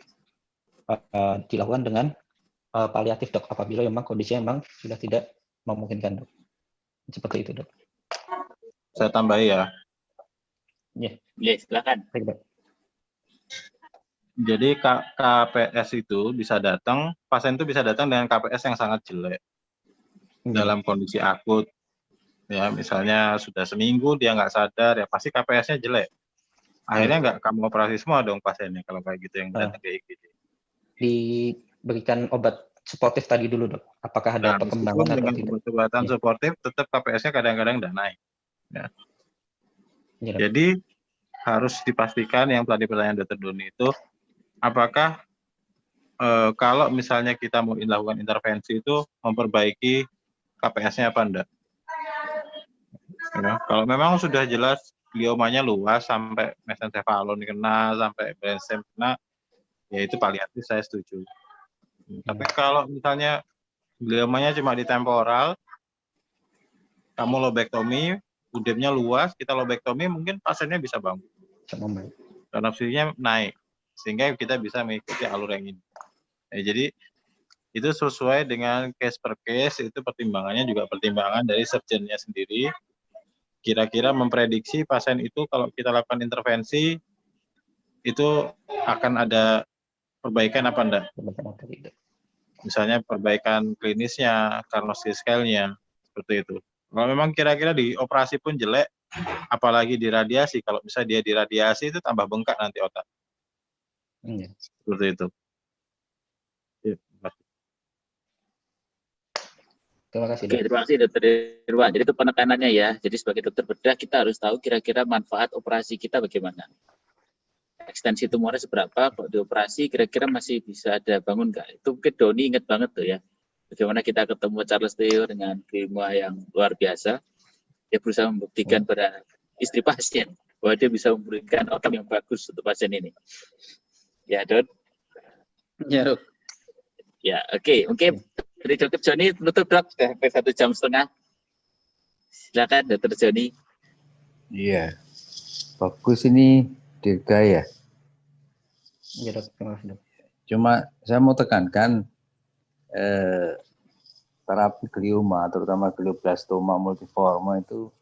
B: dilakukan dengan paliatif, Dok, apabila memang kondisinya memang sudah tidak memungkinkan, Dok. Seperti itu, Dok.
G: Saya tambahi ya.
A: Ya, silakan.
G: Jadi KPS itu bisa datang, pasien itu bisa datang dengan KPS yang sangat jelek dalam kondisi akut. Ya, misalnya sudah seminggu dia nggak sadar, ya pasti KPS-nya jelek. Akhirnya nggak kamu operasi semua dong pasiennya kalau kayak gitu yang datang ke IGD.
B: Diberikan obat suportif tadi dulu, Dok. Apakah ada perkembangan atau tidak?
G: Obat-obatan suportif tetap KPS-nya kadang-kadang nggak naik. Ya.
B: Ya,
G: jadi harus dipastikan yang tadi pertanyaan Dr. Doni itu, apakah kalau misalnya kita mau melakukan intervensi itu memperbaiki KPS-nya apa enggak? Ya, kalau memang sudah jelas gliomanya luas sampai mesencephalon kena, sampai brainstem kena, ya itu paliatif saya setuju. Tapi kalau misalnya gliomanya cuma di temporal, kamu lobektomi, udemnya luas, kita lobektomi, mungkin pasiennya bisa bangun. Dan oksigennya naik, sehingga kita bisa mengikuti alur yang ini. Jadi itu sesuai dengan case per case, itu pertimbangannya juga pertimbangan dari surgeonnya sendiri. Kira-kira memprediksi pasien itu kalau kita lakukan intervensi, itu akan ada perbaikan apa enggak? Misalnya perbaikan klinisnya, Karnowski scale-nya, seperti itu. Kalau memang kira-kira di operasi pun jelek, apalagi di radiasi, kalau misalnya dia di radiasi itu tambah bengkak nanti otak. Seperti itu.
B: Terima kasih.
A: Oke, terima kasih Dr. Irwan. Jadi itu penekanannya ya. Jadi sebagai dokter bedah kita harus tahu kira-kira manfaat operasi kita bagaimana. Ekstensi tumornya seberapa, kalau dioperasi kira-kira masih bisa ada bangun nggak? Itu mungkin Doni ingat banget tuh ya. Bagaimana kita ketemu Charles Theo dengan klima yang luar biasa. Dia berusaha membuktikan pada istri pasien bahwa dia bisa memberikan outcome yang bagus untuk pasien ini. Ya, Don.
I: Ya, Dok.
A: Ya, oke. Mungkin dari Dr. Joni menutup, Dok, sudah sampai 1 jam setengah. Silakan Dr. Joni.
J: Iya, bagus ini Dirga ya.
B: Iya, Dok. Terima kasih, Dok.
J: Cuma saya mau tekankan terapi glioma, terutama glioblastoma multiforme itu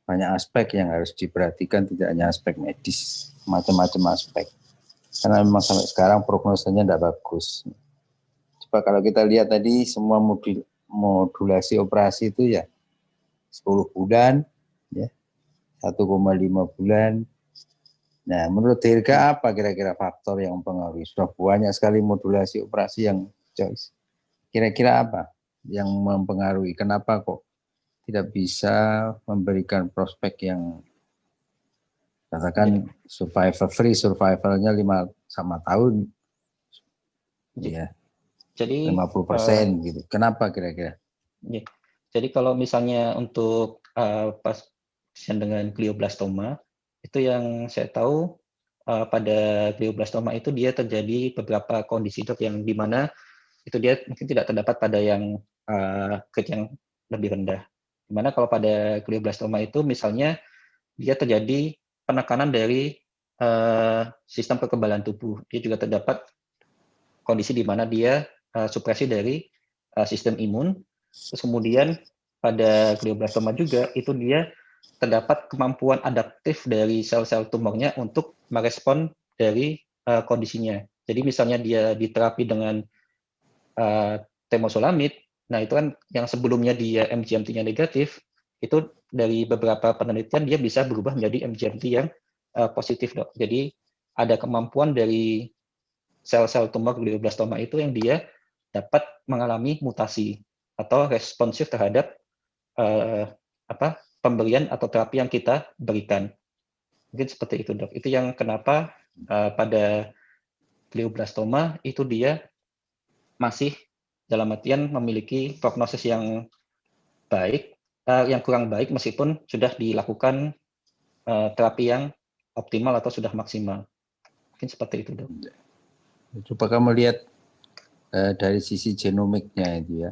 J: banyak aspek yang harus diperhatikan, tidak hanya aspek medis, macam-macam aspek. Karena memang sampai sekarang prognosanya tidak bagus. Coba kalau kita lihat tadi semua modulasi operasi itu ya 10 bulan, ya 1,5 bulan. Nah, menurut Dirga apa kira-kira faktor yang mempengaruhi? Sudah banyak sekali modulasi operasi yang choice. Kira-kira apa yang mempengaruhi? Kenapa kok tidak bisa memberikan prospek yang katakan survivalnya 5 sama tahun, ya,
B: jadi
J: 50% gitu. Kenapa kira-kira?
B: Ya. Jadi kalau misalnya untuk pasien dengan glioblastoma, itu yang saya tahu pada glioblastoma itu dia terjadi beberapa kondisi dok yang dimana itu dia mungkin tidak terdapat pada yang grade yang lebih rendah. Dimana kalau pada glioblastoma itu misalnya dia terjadi penekanan dari sistem kekebalan tubuh. Dia juga terdapat kondisi di mana dia supresi dari sistem imun. Terus kemudian pada glioblastoma juga itu dia terdapat kemampuan adaptif dari sel-sel tumornya untuk merespon dari kondisinya. Jadi misalnya dia diterapi dengan temozolomid, nah itu kan yang sebelumnya dia MGMT-nya negatif, itu dari beberapa penelitian dia bisa berubah menjadi MGMT yang positif, dok. Jadi ada kemampuan dari sel-sel tumor glioblastoma itu yang dia dapat mengalami mutasi atau responsif terhadap pemberian atau terapi yang kita berikan. Mungkin seperti itu, dok. Itu yang kenapa pada glioblastoma itu dia masih dalam artian memiliki prognosis yang baik, yang kurang baik meskipun sudah dilakukan terapi yang optimal atau sudah maksimal. Mungkin seperti itu, dok.
J: Coba kamu lihat dari sisi genomiknya itu ya.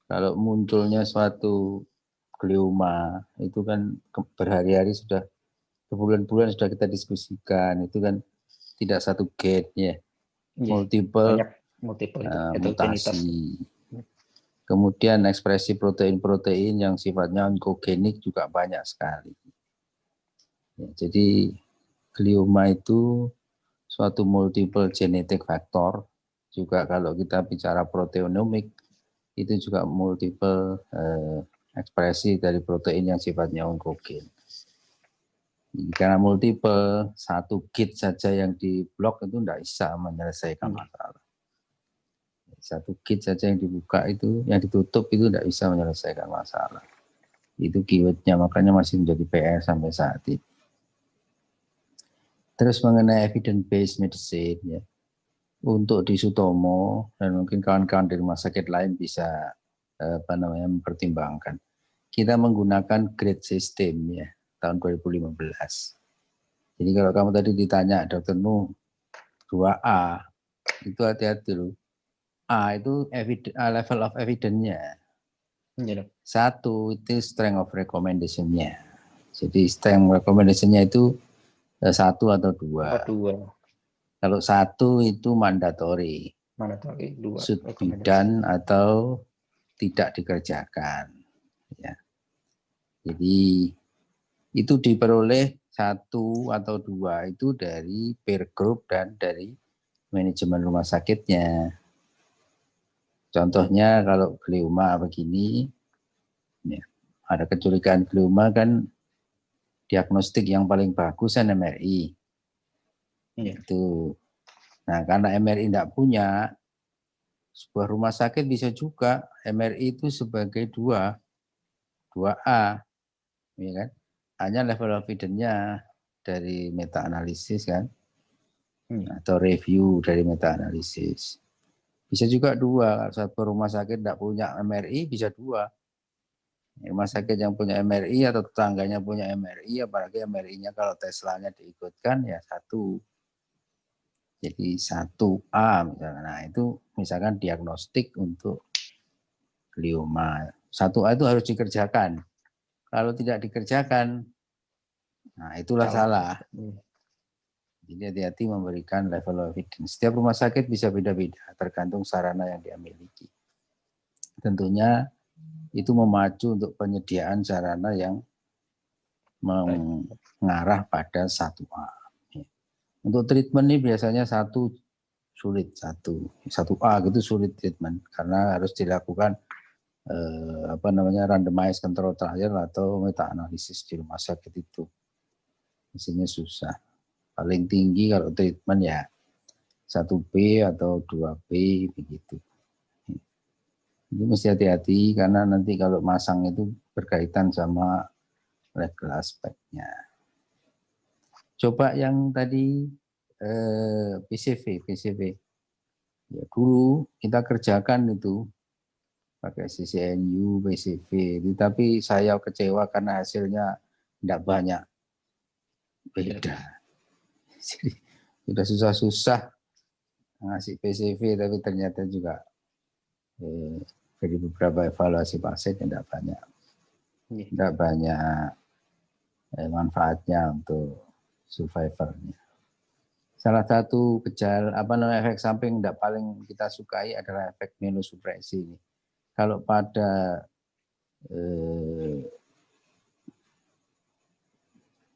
J: Kalau munculnya suatu glioma itu kan berhari-hari sudah berbulan-bulan sudah kita diskusikan, itu kan tidak satu gate ya, multiple mutasi. Kemudian ekspresi protein-protein yang sifatnya onkogenik juga banyak sekali. Ya, jadi glioma itu suatu multiple genetic factor. Juga kalau kita bicara proteonomik, itu juga multiple ekspresi dari protein yang sifatnya onkogen. Karena multiple, satu gate saja yang diblok itu tidak bisa menyelesaikan masalah. Satu gate saja yang dibuka itu, yang ditutup itu tidak bisa menyelesaikan masalah. Itu keywordnya, makanya masih menjadi PR sampai saat ini. Terus mengenai evidence-based medicine, ya, untuk di Sutomo dan mungkin kawan-kawan di rumah sakit lain bisa mempertimbangkan. Kita menggunakan grade system ya tahun 2015. Jadi kalau kamu tadi ditanya Dr. Nu 2A, itu hati-hati loh. A itu level of evidence-nya. 1 itu strength of recommendation-nya. Jadi strength recommendation-nya itu 1 atau 2. Kalau 1 itu mandatory.
B: 2.
J: Should be done atau tidak dikerjakan. Ya. Jadi itu diperoleh 1 atau 2 itu dari peer group dan dari manajemen rumah sakitnya. Contohnya kalau glioma begini, ya, ada kecurigaan glioma kan diagnostik yang paling bagus kan MRI. Itu. Nah, karena MRI tidak punya, sebuah rumah sakit bisa juga MRI itu sebagai 2A, ya kan? Hanya level of evidence-nya dari meta-analisis kan, atau review dari meta-analisis. Bisa juga 2, satu rumah sakit tidak punya MRI bisa 2. Rumah sakit yang punya MRI atau tetangganya punya MRI, apalagi MRI-nya kalau Tesla-nya diikutkan ya 1. Jadi 1A misalkan. Nah itu misalkan diagnostik untuk glioma. 1A itu harus dikerjakan. Kalau tidak dikerjakan, nah itulah salah. Jadi hati-hati memberikan level of evidence. Setiap rumah sakit bisa beda-beda, tergantung sarana yang dia miliki. Tentunya itu memacu untuk penyediaan sarana yang mengarah pada 1A. Untuk treatment ini biasanya 1 sulit, 1A gitu sulit treatment karena harus dilakukan randomized control trial atau meta analisis di rumah sakit itu. Isinya susah. Paling tinggi kalau treatment ya 1B atau 2B begitu. Ini mesti hati-hati karena nanti kalau masang itu berkaitan sama legal aspeknya. Coba yang tadi PCV. Ya, dulu kita kerjakan itu pakai CCNU, PCV, tapi saya kecewa karena hasilnya tidak banyak. Beda. Jadi sudah susah-susah ngasih PCV tapi ternyata juga dari beberapa evaluasi pasien tidak banyak manfaatnya untuk survivornya. Salah satu efek samping tidak paling kita sukai adalah efek immunosupresi. Kalau pada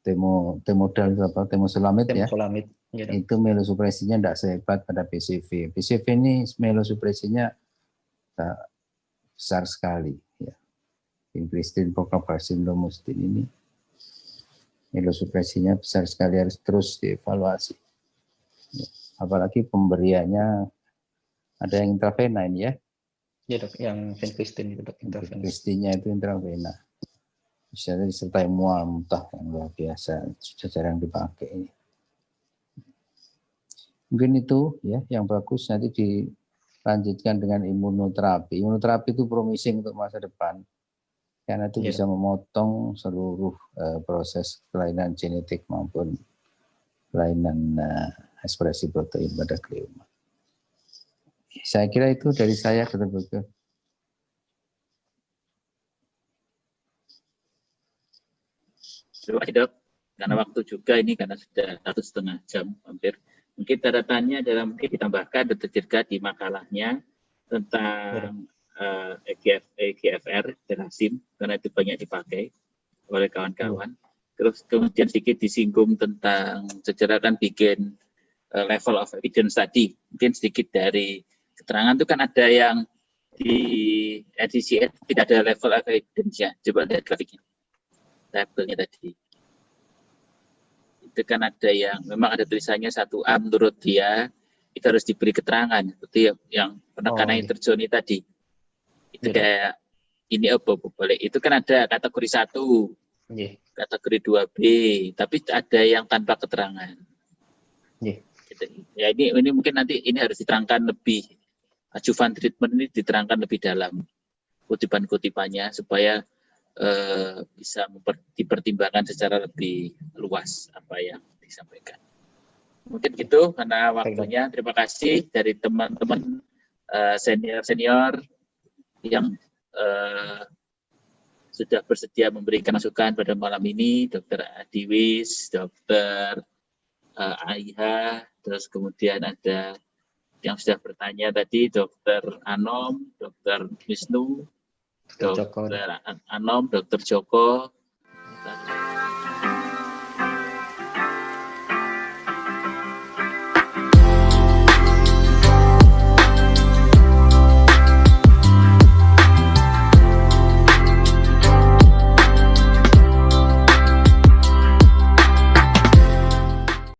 J: temoselamid ya, itu immunosupresinya tidak sehebat pada PCV. PCV ini immunosupresinya besar sekali. Ya. Vincristine, procarbazine, lomustine ini immunosupresinya besar sekali, harus terus dievaluasi. Ya. Apalagi pemberiannya ada yang intravena ini ya.
B: Ya dok, yang vincristine itu dok.
J: Vincristine-nya itu intravena. Bisa disertai mual muntah yang luar biasa, sudah jarang dipakai ini. Mungkin itu ya yang bagus, nanti dilanjutkan dengan imunoterapi. Imunoterapi itu promising untuk masa depan karena itu bisa memotong seluruh proses kelainan genetik maupun kelainan ekspresi protein pada glioma. Saya kira itu dari saya, Dr. Boga.
A: Terima kasih dok, karena waktu juga ini karena sudah 1,5 jam hampir. Mungkin catatannya adalah mungkin ditambahkan Dr. Dirga di makalahnya tentang EGFR, Telasim, karena itu banyak dipakai oleh kawan-kawan. Terus kemudian sedikit disinggung tentang sejarah kan bikin level of evidence tadi. Mungkin sedikit dari keterangan itu kan ada yang di edisi tidak ada level of evidence-nya. Coba lihat grafiknya. Tabelnya tadi. Itu kan ada yang memang ada tulisannya 1A menurut dia itu harus diberi keterangan seperti yang penekanan interjoni tadi. Itu kayak ini apa boleh. Itu kan ada kategori 1, kategori 2B, tapi ada yang tanpa keterangan.
B: Iya.
A: Gitu. Ya ini mungkin nanti ini harus diterangkan lebih, adjuvan treatment ini diterangkan lebih dalam kutipan-kutipannya supaya bisa dipertimbangkan secara lebih luas apa yang disampaikan. Mungkin gitu karena waktunya. Terima kasih dari teman-teman senior-senior yang sudah bersedia memberikan masukan pada malam ini, Dr. Adiwis, Dr. Aiha, terus kemudian ada yang sudah bertanya tadi, Dr. Anom, Dr. Wisnu, Dr. Anom, Dr. Joko,